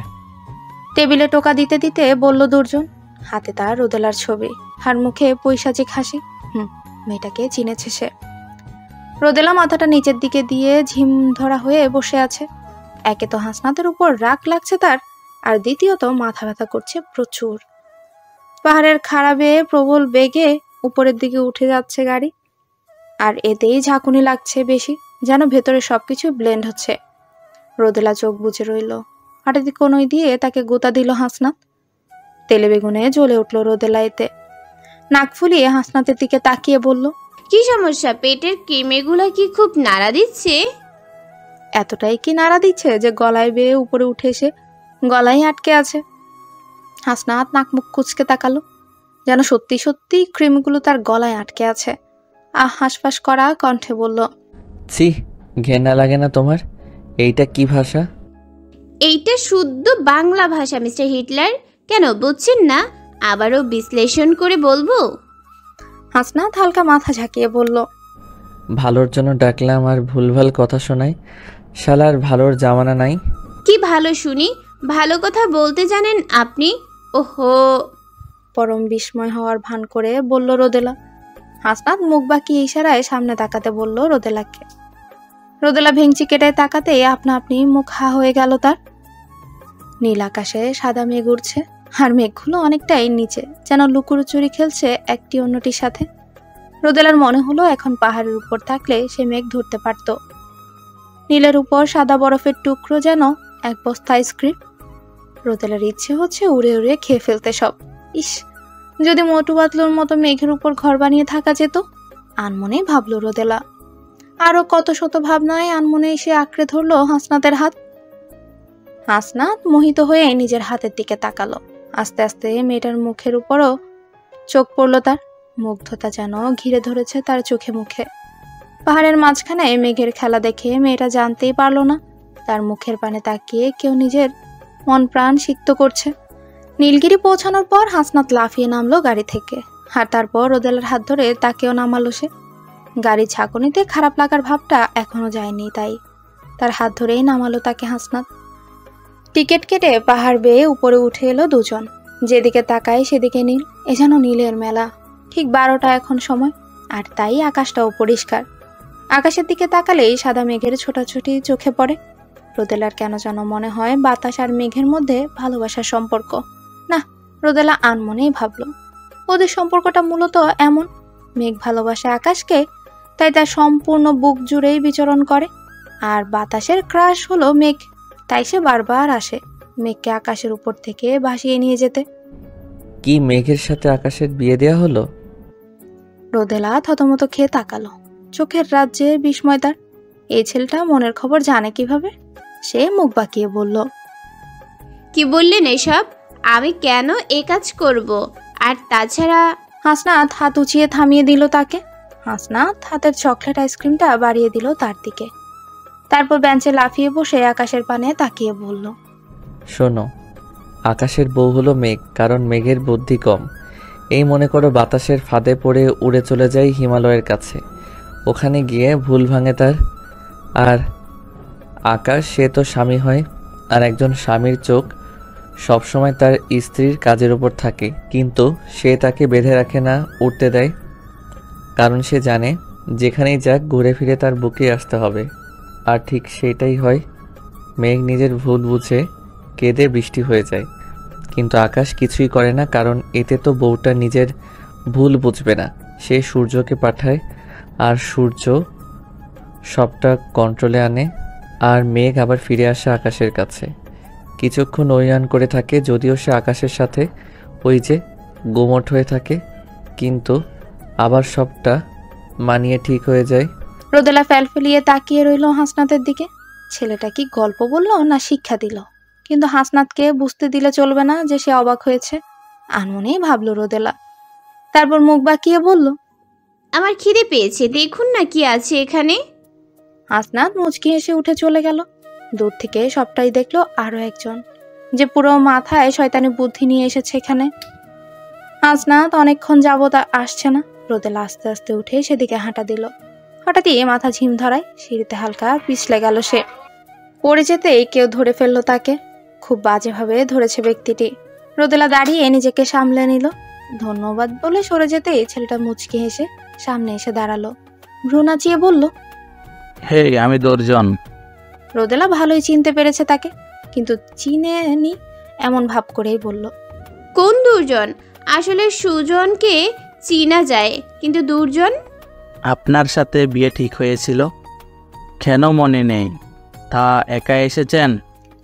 টেবিলে টোকা দিতে দিতে বলল দুর্জন। হাতে তার রোদেলার ছবি, আর মুখে পৈশাচিক হাসি। মেয়েটাকে চিনেছে সে। রোদেলা মাথাটা নিচের দিকে দিয়ে ঝিম ধরা হয়ে বসে আছে। একে তো হাসনাতের উপর রাগ লাগছে তার, আর দ্বিতীয়ত মাথা ব্যথা করছে প্রচুর। পাহাড়ের খাড়া বেয়ে প্রবল বেগে উপরের দিকে উঠে যাচ্ছে গাড়ি, আর এতেই ঝাঁকুনি লাগছে বেশি, যেন ভেতরে সবকিছু ব্লেন্ড হচ্ছে। রোদেলা চোখ বুজে রইল। হঠাৎ কোনোই দিয়ে তাকে গোতা দিল হাসনাত। তেলে বেগুনে জ্বলে উঠল রোদেলা এতে। নাক ফুলিয়ে হাসনাতের দিকে তাকিয়ে বলল, কি সমস্যা? পেটের কিমেগুলা কি খুব নাড়া দিচ্ছে? এতটাই কি নাড়া দিচ্ছে যে গলায় বেয়ে উপরে উঠে এসে গলায় আটকে আছে? হাসনাত নাক মুখ কুচকে তাকালো, যেন সত্যি সত্যি ক্রিমগুলো তার গলায় আটকে আছে। হাঁসফাঁস করা কণ্ঠে বলল, ছি, ঘেন্না লাগে না তোমার? এইটা কি ভাষা? এইটা শুদ্ধ বাংলা ভাষা মিস্টার হিটলার। কেন বুঝছেন না? আবারও বিশ্লেষণ করে বলবো? হাসনাত হালকা মাথা ঝাঁকিয়ে বলল, ভালোর জন্য ডাকলাম আর ভুলভাল কথা শোনাই। শালার ভালোর জামানা নাই। কি ভালো শুনি? ভালো কথা বলতে জানেন আপনি? ওহো। পরম বিস্ময় হওয়ার ভান করে বলল রোদেলা। হাসনাত মুখ বাঁকিয়ে ইশারায় সামনে তাকাতে বলল রোদেলাকে। রোদেলা ভেঙচি কেটে তাকাতে আপনা আপনি মুখ হা হয়ে গেল তার। নীল আকাশে সাদা মেঘ উড়ছে, আর মেঘগুলো অনেকটাই নিচে, যেন লুকোচুরি খেলছে একটি অন্যটির সাথে। রোদেলার মনে হলো এখন পাহাড়ের উপর থাকলে সে মেঘ ধরতে পারত। নীলের উপর সাদা বরফের টুকরো যেন এক বস্তা আইসক্রিম। রোদেলার ইচ্ছে হচ্ছে উড়ে উড়ে খেয়ে ফেলতে সব। ইস, যদি মোটু পাতলুর মতো মেঘের উপর ঘর বানিয়ে থাকা যেত। আনমনেই ভাবলো রোদেলা। আরো কত শত ভাবনায় আনমনে এসে আঁকড়ে ধরলো হাসনাতের হাত। হাসনাত মোহিত হয়ে নিজের হাতের দিকে তাকালো। আস্তে আস্তে মেয়েটার মুখের উপরও চোখ পড়লো তার। মুগ্ধতা যেন ঘিরে ধরেছে তার চোখে মুখে। পাহাড়ের মাঝখানে মেঘের খেলা দেখে মেয়েটা জানতেই পারলো না তার মুখের পানে তাকিয়ে কেউ নিজের মন প্রাণ সিক্ত করছে। নীলগিরি পৌঁছানোর পর হাসনাত লাফিয়ে নামলো গাড়ি থেকে, আর তারপর রোদেলার হাত ধরে তাকেও নামালো সে। গাড়ির ঝাঁকুনিতে খারাপ লাগার ভাবটা এখনো যায়নি, তাই তার হাত ধরেই নামালো তাকে হাসনাত। টিকিট কেটে পাহাড় বেয়ে উপরে উঠে এলো দুজন। যেদিকে তাকায় সেদিকে নীল, এ যেন নীলের মেলা। ঠিক 12টা এখন সময়, আর তাই আকাশটাও পরিষ্কার। আকাশের দিকে তাকালেই সাদা মেঘের ছোটাছুটি চোখে পড়ে। রোদেলার কেন যেন মনে হয় বাতাস আর মেঘের মধ্যে ভালোবাসার সম্পর্ক। না, রোদেলা আনমনেই ভাবলো ওদের সম্পর্কটা মূলত এমন। মেঘ ভালোবাসে আকাশকে, তাই তার সম্পূর্ণ বুক জুড়েই বিচরণ করে। আর বাতাসের ক্রাশ হলো মেঘ, তাই সে বারবার আসে মেঘকে আকাশের উপর থেকে ভাসিয়ে নিয়ে যেতে। কি মেঘের সাথে আকাশের বিয়ে দেয়া হলো? রোদেলা থতমত খেয়ে তাকালো। চোখের রাজ্যে বিস্ময় তার। এই ছেলেটা মনের খবর জানে কিভাবে? সে মুখ বাঁকিয়ে বলল, কি বললেন এসব? আমি কেন এ কাজ করব? আর তাছাড়া হাসনাত হাত উঁচিয়ে থামিয়ে দিল তাকে। হাসনাত হাতের চকলেট আইসক্রিমটা বাড়িয়ে দিল তার দিকে। তারপর বেঞ্চে লাফিয়ে বসে আকাশের পানে তাকিয়ে বলল, শোনো, আকাশের বউ হলো মেঘ, কারণ মেঘের বুদ্ধি কম। এই মনে করো বাতাসের ফাঁদে পড়ে উড়ে চলে যায় হিমালয়ের কাছে, ওখানে গিয়ে ভুল ভাঙে তার। আর আকাশ, সে তো স্বামী হয়, আর একজন স্বামীর চোখ সবসময় তার স্ত্রীর কাজের উপর থাকে, কিন্তু সে তাকে বেঁধে রাখে না, উঠতে দেয়, কারণ সে জানে যেখানেই যাক ঘুরে ফিরে তার বুকে আসতে হবে। আর ঠিক সেটাই হয়। মেঘ নিজের ভুল বুঝে কেঁদে বৃষ্টি হয়ে যায়, কিন্তু আকাশ কিছুই করে না, কারণ এতে তো বউটা নিজের ভুল বুঝবে না। সে সূর্যকে পাঠায়, আর সূর্য সবটা কন্ট্রোলে আনে, আর মেঘ আবার ফিরে আসে আকাশের কাছে। কিছুক্ষণ অভিমান করে থাকে, যদিও সে আকাশের সাথে ওই যে গোমট হয়ে থাকে, কিন্তু আবার সবটা মানিয়ে ঠিক হয়ে যায়। রোদেলা ফেলফেলিয়ে তাকিয়ে রইল হাসনাতের দিকে। ছেলেটা কি গল্প বলল না শিক্ষা দিল? কিন্তু হাসনাতকে বুঝতে দিলে চলবে না যে সে অবাক হয়েছে। আনমনেই ভাবলো রোদেলা। তারপর মুখ বাঁকিয়ে বলল, আমার খিদে পেয়েছে, দেখুন না কি আছে এখানে। হাসনাত মুচকি এসে উঠে চলে গেল। দূর থেকে সবটাই দেখলো আরো একজন, যে পুরো মাথায় শয়তানি বুদ্ধি নিয়ে এসেছে এখানে। হাসনাত অনেকক্ষণ যাবত আসছে না। রোদেলা আস্তে আস্তে উঠে সেদিকে হাঁটা দিল। হঠাৎই মাথা ঝিম ধরায়, সিঁড়িতে হালকা পিছলে গেল সে। পড়ে যেতেই কেউ ধরে ফেললো তাকে। খুব বাজেভাবে ধরেছে ব্যক্তিটি। রোদেলা দাঁড়িয়ে নিজেকে সামলে নিল। ধন্যবাদ বলে সরে যেতেই ছেলেটা মুচকি হেসে সামনে এসে দাঁড়ালো। ভ্রু নাচিয়ে বলল, হে, আমি দুর্জন। রোদেলা ভালোই চিনতে পেরেছে তাকে, কিন্তু চিনেনি এমন ভাব করেই বলল, কোন দুর্জন? আসলে সুজনকে চিনা যায়, কিন্তু দুর্জন? আপনার সাথে বিয়ে ঠিক হয়েছিল? কেন মনে নেই? তা একা এসেছেন?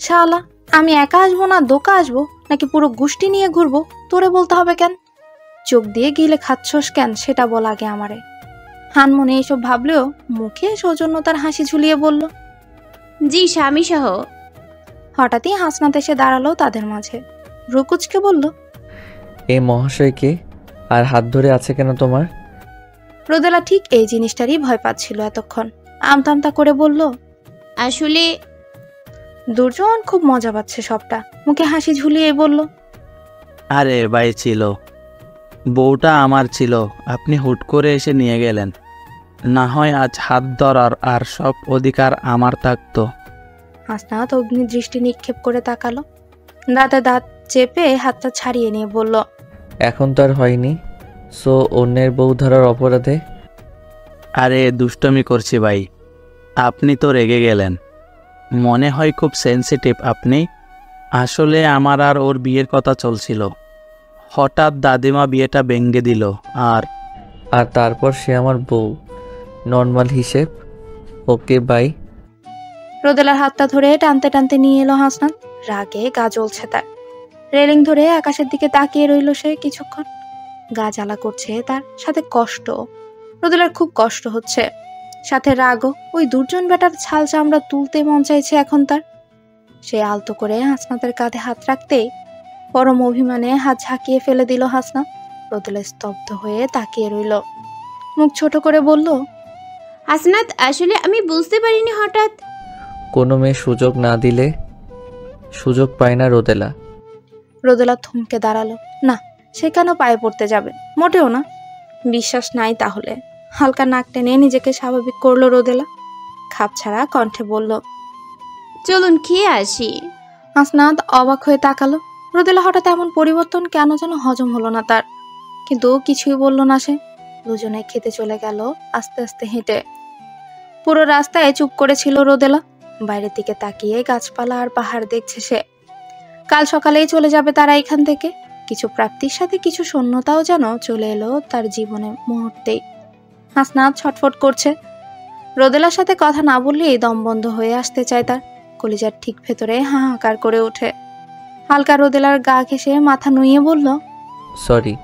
শালা, আমি একা আসবো না দোকা আসবো, নাকি পুরো গোষ্ঠী নিয়ে ঘুরবো? তোরে বলতে হবে কেন? চোখ দিয়ে গিলে খাচ্ছস কেন সেটা বল আগে আমারে। হানমনে এইসব ভাবলেও মুখে সৌজন্যতার হাসি ঝুলিয়ে বলল। জি, স্বামী সহ। হঠাৎই হাসনাত এসে দাঁড়ালো তাদের মাঝে। রুকুচকে বলল, এই মহাশয়কে আর হাত ধরে আছে কেন তোমার? রোদেলা ঠিক এই জিনিসটারই ভয় পাচ্ছিল এতক্ষণ। আমতা করে বলল, আসলে দুর্জন খুব মজা পাচ্ছে সবটা। মুখে হাসি ঝুলিয়ে বলল, আরে ভাই, ছিল বউটা আমার ছিল, আপনি হুট করে এসে নিয়ে গেলেন। না হয় আজ হাত ধরার আর সব অধিকার আমার থাকতো। হাসনাত অগ্নি দৃষ্টি নিক্ষেপ করে তাকালো। দাঁতে দাঁত চেপে হাতটা ছাড়িয়ে নিয়ে বলল, এখন তো আর হয়নি, সো অন্যের বউ ধরার অপরাধে? আরে দুষ্টমি করছি ভাই, আপনি তো রেগে গেলেন। মনে হয় খুব সেনসিটিভ আপনি। আসলে আমার আর ওর বিয়ের কথা চলছিল, হঠাৎ দাদিমা বিয়েটা ভেঙে দিল। আর তারপর সে আমার বউ, নর্মাল হিসেব। Okay bye. রোদেলার হাতটা ধরে টানতে টানতে নিয়ে এলো হাসনাত। রাগে গা জ্বলছে তার। রেলিং ধরে আকাশের দিকে তাকিয়ে রইল সে কিছুক্ষণ। গা জ্বালা করছে তার, সাথে কষ্ট। রোদেলার খুব কষ্ট হচ্ছে, সাথে রাগও। ওই দুর্জন বেটার ছাল চামড়া তুলতে মন চাইছে এখন তার। সে আলতো করে হাসনাতের কাঁধে হাত রাখতেই পরম অভিমানে হাত ঝাঁকিয়ে ফেলে দিল হাসনাত। রোদেলা স্তব্ধ হয়ে তাকিয়ে রইল। মুখ ছোট করে বলল, হাসনাত, আসলে আমি বুঝতে পারিনি হঠাৎ। কোনো মেয়ে সুযোগ না দিলে সুযোগ পায় না রোদেলা। রোদেলা থমকে দাঁড়ালো। না, সে কেন পায়ে পড়তে যাবে? মোটেও না। বিশ্বাস নাই তাহলে। হালকা নাক টেনে নিজেকে স্বাভাবিক করলো রোদেলা। খাপছাড়া কণ্ঠে বলল, চলুন খেয়ে আসি। হাসনাত অবাক হয়ে তাকালো। রোদেলা হঠাৎ এমন পরিবর্তন কেন যেন হজম হলো না তার। কিন্তু কিছুই বলল না সে। দুজনে খেতে চলে গেল আস্তে আস্তে হেঁটে। পুরো রাস্তায় চুপ করেছিল রোদেলা। বাইরের দিকে তাকিয়ে গাছপালা আর পাহাড় দেখছে সে। কাল সকালেই চলে যাবে তারা এখান থেকে। কিছু প্রাপ্তির সাথে কিছু শূন্যতাও যেন চলে এলো তার জীবনে মুহূর্তেই। হাসনাত ছটফট করছে। রোদেলার সাথে কথা না বললেই দম বন্ধ হয়ে আসতে চায় তার। কলিজার ঠিক ভেতরে হাহাকার করে ওঠে। হালকা রোদেলার গা ঘেঁষে মাথা নুইয়ে বলল, সরি,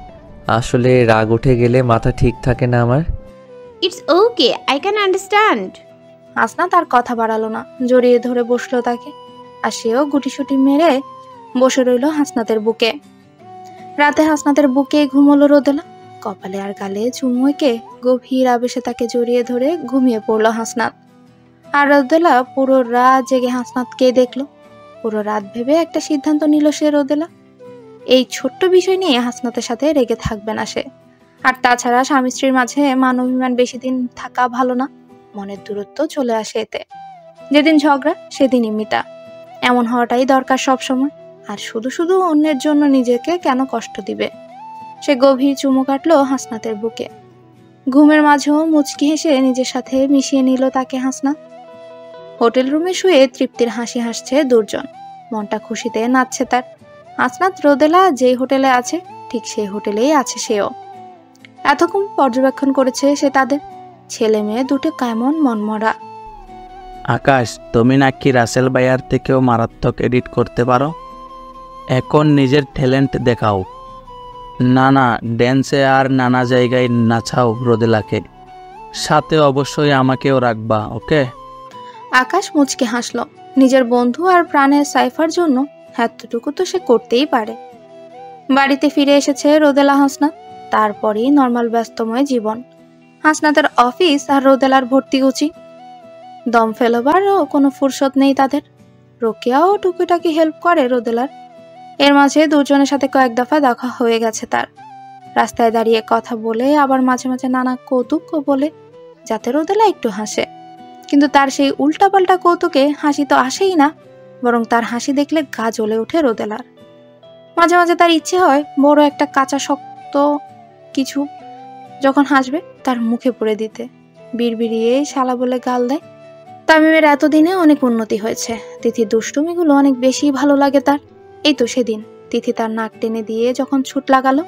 আসলে রাগ উঠে গেলে মাথা ঠিক থাকে না আমার। It's okay, I can understand. Hasnat আর কথা বাড়ালো না, জড়িয়ে ধরে বসলো তাকে। আর সেও গুটিসুটি মেরে বসে রইল হাসনাতের বুকে। রাতে হাসনাতের বুকে ঘুমোলো রোদেলা। কপালে আর গালে চুমু এঁকে গভীর আবেশে তাকে জড়িয়ে ধরে ঘুমিয়ে পড়লো হাসনাত। আর রোদেলা পুরো রাত জেগে হাসনাতকে দেখলো। পুরো রাত ভেবে একটা সিদ্ধান্ত নিল সে রোদেলা। এই ছোট্ট বিষয় নিয়ে হাসনাতের সাথে রেগে থাকবে না সে। আর তাছাড়া স্বামী স্ত্রীর মাঝে মান অভিমান বেশি দিন থাকা ভালো না। মনের দূরত্ব চলে আসে এতে। যেদিন ঝগড়া সেদিনই মিটা। এমন হওয়াটাই দরকার সব সময়। আর শুধু শুধু অন্যের জন্য নিজেকে কেন কষ্ট দিবে? সে গভীর চুমু কাটলো হাসনাতের বুকে। ঘুমের মাঝেও মুচকি হেসে নিজের সাথে মিশিয়ে নিল তাকে হাসনাত। হোটেল রুমে শুয়ে তৃপ্তির হাসি হাসছে দুর্জন। মনটা খুশিতে নাচছে তার। হাসনাত রোদেলা যেই হোটেলে আছে ঠিক সেই হোটেলেই আছে সেও। এতক্ষণ পর্যবেক্ষণ করেছে সে তাদের। ছেলে মেয়ে দুটো কেমন মনমরা। আকাশ, তুমি নাকি রাসেল ভাইয়ার থেকেও মারাত্মক এডিট করতে পারো। এখন নিজের ট্যালেন্ট দেখাও। নানা ড্যান্সে আর নানা জায়গায় নাচাও রোদেলাকে। সাথে অবশ্যই আমাকেও রাখবা, ওকে? আকাশ মুচকে হাসলো। নিজের বন্ধু আর প্রাণের সাইফার জন্য এতটুকু তো সে করতেই পারে। বাড়িতে ফিরে এসেছে রোদেলা হাসনাত। তারপরই নর্মাল ব্যস্তময় জীবন। হাসনাতের অফিস আর রোদেলার ভর্তিগুচি। দম ফেলবারও কোনো ফুরসত নেই তাদের। রোকেয়াও টুকিটাকি হেল্প করে রোদেলার। এর মাঝে দুজনের সাথে কয়েক দফা দেখা হয়ে গেছে তার। রাস্তায় দাঁড়িয়ে কথা বলে, আবার মাঝে মাঝে নানা কৌতুক বলে, যাতে রোদেলা একটু হাসে। কিন্তু তার সেই উল্টাপাল্টা কৌতুকে হাসি তো আসেই না, বরং তার হাসি দেখলে গা জ্বলে ওঠে রোদেলার। মাঝে মাঝে তার ইচ্ছে হয় বড় একটা কাঁচা শক্ত কিছু যখন হাসবে তার মুখে পুরে দিতে। বিড়বিড়িয়ে শালা বলে গাল দেয়। তামিমের এতদিনে অনেক উন্নতি হয়েছে। তিথির দুষ্টুমিগুলো অনেক বেশি ভালো লাগে তার। এই তো সেদিন তিথি তার নাক টেনে দিয়ে যখন ছুট লাগালো,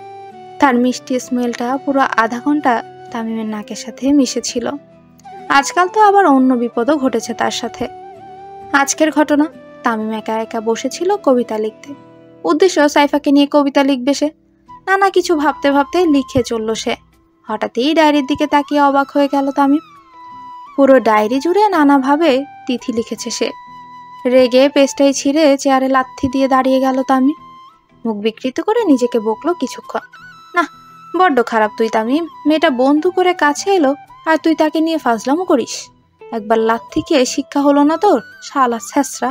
তার মিষ্টি স্মেলটা পুরো আধা ঘন্টা তামিমের নাকের সাথে মিশেছিল। আজকাল তো আবার অন্য বিপদও ঘটেছে তার সাথে। আজকের ঘটনা, তামিম একা একা বসেছিল কবিতা লিখতে। উদ্দেশ্য সাইফাকে নিয়ে কবিতা লিখবে সে। নানা কিছু ভাবতে ভাবতে লিখে চলল সে। হঠাৎই ডায়েরির দিকে তাকিয়ে অবাক হয়ে গেল তামিম। পুরো ডায়েরি জুড়ে নানাভাবে তিথি লিখেছে সে। রেগে পেজটাই ছিঁড়ে চেয়ারে লাথি দিয়ে দাঁড়িয়ে গেল তামিম। মুখ বিকৃত করে নিজেকে বকলো কিছুক্ষণ। না, বড্ড খারাপ তুই তামিম। মেয়েটা বন্ধু করে কাছে এলো আর তুই তাকে নিয়ে ফাজলামো করিস। একবার লাথি খেয়ে শিক্ষা হলো না তোর, শালা ছেঁচড়া।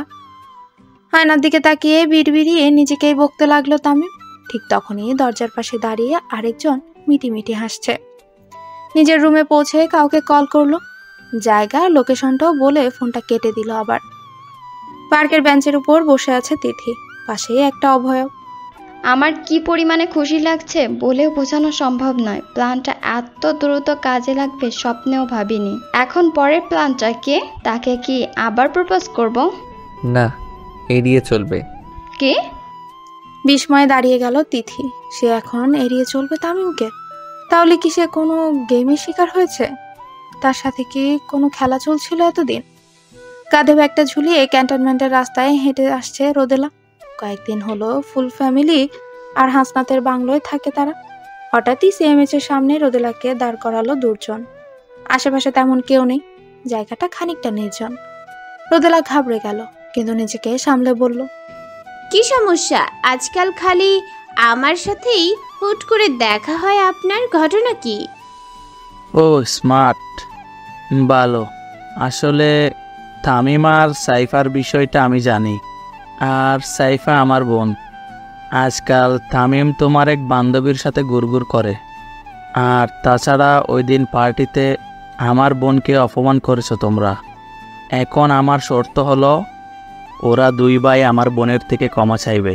আয়নার দিকে তাকিয়ে বিড়বিড়িয়ে নিজেকেই বকতে লাগলো তামিম। ঠিক তখনই দরজার পাশে দাঁড়িয়ে আরেকজন মিটিমিটি হাসছে। নিজের রুমে পৌঁছে কাউকে কল করলো। জায়গা লোকেশনটাও বলে ফোনটা কেটে দিল আবার। পার্কের বেঞ্চের উপর বসে আছে তিথি, পাশেই একটা অভয়ব। আমার কি পরিমাণে খুশি লাগছে বলেও বোঝানো সম্ভব নয়। প্ল্যানটা এত দ্রুত কাজে লাগবে স্বপ্নেও ভাবিনি। এখন পরের প্ল্যানটা কি? তাকে কি আবার প্রপোজ করব? না, এড়িয়ে চলবে। কি? বিস্ময়ে দাঁড়িয়ে গেল তিথি। সে এখন এড়িয়ে চলবে তামিমকে? তাহলে কি সে কোনো গেমের শিকার হয়েছে? তার সাথে কি কোনো খেলা চলছিল এতদিন? কাঁধে ব্যাগটা ঝুলিয়ে ক্যান্টনমেন্টের রাস্তায় হেঁটে আসছে রোদেলা। কয়েকদিন হলো ফুল ফ্যামিলি আর হাসনাতের বাংলোয় থাকে তারা। হঠাৎই সিএমএইচ এর সামনে রোদেলাকে দাঁড় করালো দুর্জন। আশেপাশে তেমন কেউ নেই, জায়গাটা খানিকটা নির্জন। রোদেলা ঘাবড়ে গেল, কিন্তু নিজেকে সামলে বলল, কি সমস্যা? আজকাল খালি আমার সাথেই হুট করে দেখা হয় আপনার, ঘটনা কি? ও স্মার্ট, ভালো। আসলে তামিম আর সাইফার বিষয়টা আমি জানি, আর সাইফা আমার বোন। আজকাল তামিম তোমার এক বান্ধবীর সাথে গুড়গুড় করে। আর তাছাড়া ওই দিন পার্টিতে আমার বোনকে অপমান করেছো তোমরা। এখন আমার শর্ত হলো, ওরা দুই ভাই আমার বোনের থেকে ক্ষমা চাইবে,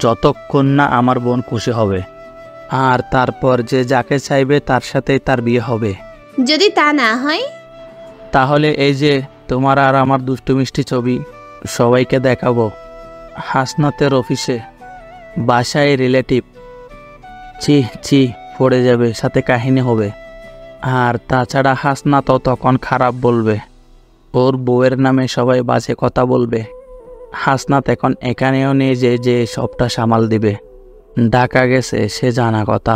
যতক্ষণ না আমার বোন খুশি হবে। আর তারপর যে যাকে চাইবে তার সাথেই তার বিয়ে হবে। যদি তা না হয়? তাহলে এই যে তোমার আর আমার দুষ্টু মিষ্টি ছবি সবাইকে দেখাবো, হাসনাতের অফিসে, বাসায়, রিলেটিভ। ছি পড়ে যাবে, সাথে কাহিনী হবে। আর তাছাড়া হাসনাতও তখন খারাপ বলবে, ওর বউয়ের নামে সবাই বাজে কথা বলবে। হাসনাত এখন এখানেও নেই যে সবটা সামাল দিবে। ঢাকা গেছে, সে জানা কথা।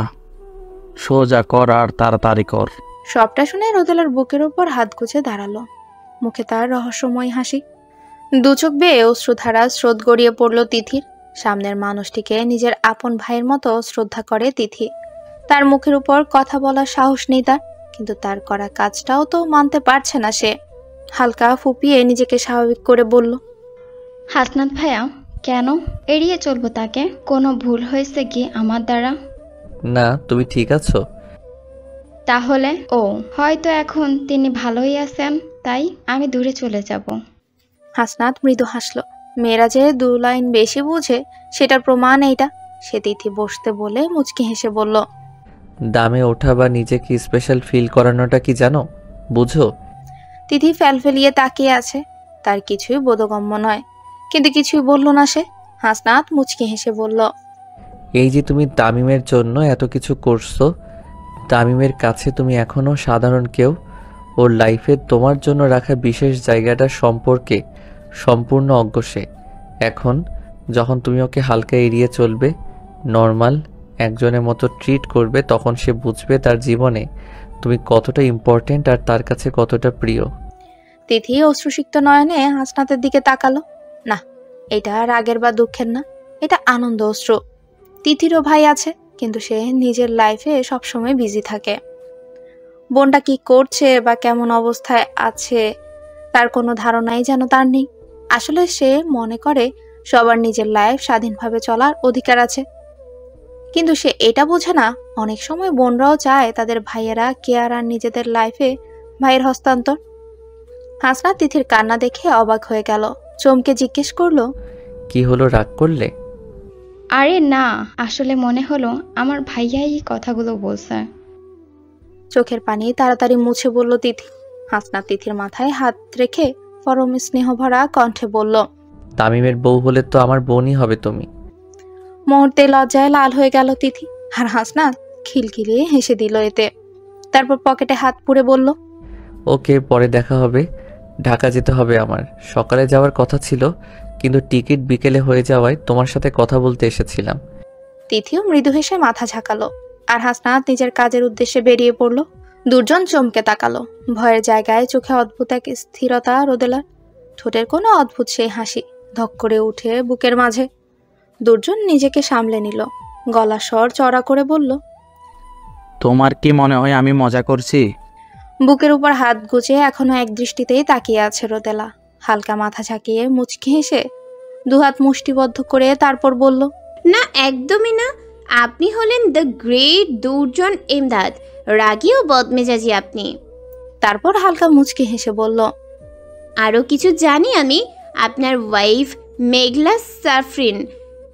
সোজা কর আর তাড়াতাড়ি কর। সবটা শুনে রোদেলার বুকের উপর হাত গুজে দাঁড়ালো। মুখে তার রহস্যময় হাসি। দুচোখ বেয়ে অশ্রুধারা স্রোত গড়িয়ে পড়ল তিথির। সামনের মানুষটিকে নিজের আপন ভাইয়ের মতো শ্রদ্ধা করে তিথি। তার মুখের উপর কথা বলার সাহস নেই তার, কিন্তু তার করা কাজটাও তো মানতে পারছে না সে। হালকা ফুপিয়ে নিজেকে স্বাভাবিক করে বলল, হাসনাত ভাইয়া, কেন এড়িয়ে চলবো তাকে? কোনো ভুল হয়েছে কি আমার দ্বারা? না, তুমি ঠিক আছো? তাহলে হয়তো এখন তিনি ভালোই আছেন, তাই আমি দূরে চলে যাব। হাসনাত মৃদু হাসল। মেয়েরা যে 2 লাইন বেশি বুঝে সেটার প্রমাণ এইটা। সে তিথি বসতে বলে মুচকি হেসে বলল, দামে ওঠা বা নিজেকে স্পেশাল ফিল করানোটা কি জানো, বুঝো? তিথি ফেলফেলিয়ে তাকিয়ে আছে। তার কিছুই বোধগম্য নয়, কিন্তু কিছুই বলল না সে। হাসনাত মুচকি হেসে বলল, এই যে তুমি তামিমের জন্য এত কিছু করছো, তামিমের কাছে তুমি এখনো সাধারণ কেউ। ওর লাইফে তোমার জন্য রাখা বিশেষ জায়গাটা সম্পর্কে সম্পূর্ণ অজ্ঞ সে। এখন যখন তুমি ওকে হালকা এড়িয়ে চলবে, নর্মাল একজনের মতো ট্রিট করবে, তখন সে বুঝবে তার জীবনে তুমি কতটা ইম্পর্টেন্ট আর তার কাছে কতটা প্রিয়। তিথি অশ্রুসিক্ত নয়নে হাসনাতের দিকে তাকালো। না, এটা রাগের বা দুঃখের না, এটা আনন্দ অশ্রু। তিথিরও ভাই আছে, কিন্তু সে নিজের লাইফে সবসময় বিজি থাকে। বোনটা কি করছে বা কেমন অবস্থায় আছে তার কোনো ধারণাই যেন তার নেই। আসলে সে মনে করে সবার নিজের লাইফ স্বাধীনভাবে চলার অধিকার আছে। কিন্তু সে এটা বোঝে না অনেক সময় বোনরাও চায় তাদের ভাইয়েরা কেয়ার আর নিজেদের লাইফে ভাইয়ের হস্তান্তর। হাসনাত তিথির কান্না দেখে অবাক হয়ে গেল, চমকে জিজ্ঞেস করলো, কি হলো, রাগ করলে? আরে না, আসলে মনে হলো আমার ভাইয়াই এই কথাগুলো বলছে। চোখের পানি তাড়াতাড়ি মুছে বলল তিথি। হাসনাত তিথির মাথায় হাত রেখে পরম স্নেহভরা কণ্ঠে বলল, তামিমের বউ হলে তো আমার বোনই হবে তুমি। মুহূর্তে লজ্জায় লাল হয়ে গেল তিথি, আর হাসনাত খিলখিলিয়ে হেসে দিল এতে। তারপর পকেটে হাত পুরে বলল, ওকে, পরে দেখা হবে। ঢাকা যেতে হবে আমার, সকালে যাওয়ার কথা ছিল কিন্তু টিকিট বিকেলে হয়ে যাওয়ায় তোমার সাথে কথা বলতে এসেছিলাম। তিথিও মৃদু হেসে মাথা ঝাঁকালো, আর হাসনাত নিজের কাজের উদ্দেশ্যে বেরিয়ে পড়ল। দুর্জন চমকে তাকালো, ভয়ের জায়গায় চোখে অদ্ভুত এক স্থিরতা রোদেলার, ঠোঁটের কোনো অদ্ভুত সেই হাসি ধক করে উঠে বুকের মাঝে। দুর্জন নিজেকে সামলে নিল, গলা স্বর চড়া করে বলল, তোমার কি মনে হয় আমি মজা করছি? বুকের উপর হাত গুজে এখনো এক দৃষ্টিতেই তাকিয়ে আছে রোদেলা। হালকা মাথা ঝাঁকিয়ে মুচকি হেসে দুহাত মুষ্টিবদ্ধ করে তারপর বলল, না, একদমই না। আপনি হলেন দ্য গ্রেট দুর্জন ইমদাদ, রাগী ও বদমেজাজি আপনি। তারপর হালকা মুচকি হেসে বলল, আরও কিছু জানি আমি। আপনার ওয়াইফ মেঘলা সাফরিন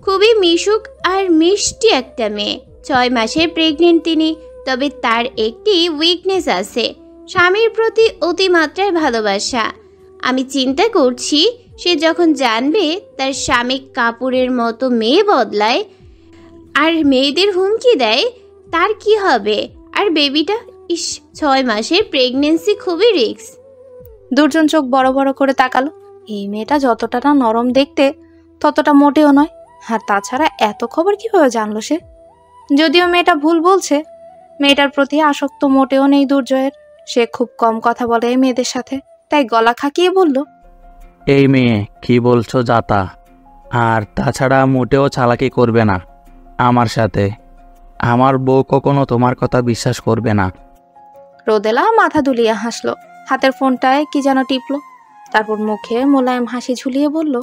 খুবই মিশুক আর মিষ্টি একটা মেয়ে। 6 মাসের প্রেগনেন্ট তিনি। তবে তার একটি উইকনেস আছে, স্বামীর প্রতি অতিমাত্রায় ভালোবাসা। আমি চিন্তা করছি সে যখন জানবে তার স্বামী কাপুরের মতো মেয়ে বদলায় আর মেয়েদের হুমকি দেয়, তার কি হবে? আর বেবিটা, ইস, 6 মাসের প্রেগনেন্সি খুবই রিস্ক। দুর্জন চোখ বড় বড় করে তাকালো। এই মেয়েটা যতটা না নরম দেখতে ততটা মোটেও নয়। আর তাছাড়া এত খবর কিভাবে জানলো সে? যদিও মেয়েটা ভুল বলছে, মেয়েটার প্রতি আসক্ত মোটেও নেই দুর্জয়ের। সে খুব কম কথা বলে মেয়েদের সাথে, তাই গলা খাকিয়ে বলল, এই মেয়ে কি বলছো যাতা? আর তাছাড়া মোটেও চালাকি করবে না আমার সাথে। আমার বউ কখনো তোমার কথা বিশ্বাস করবে না। রোদেলা মাথা দুলিয়ে হাসলো, হাতের ফোনটায় কি যেন টিপলো, তারপর মুখে মোলায়েম হাসি ঝুলিয়ে বলল,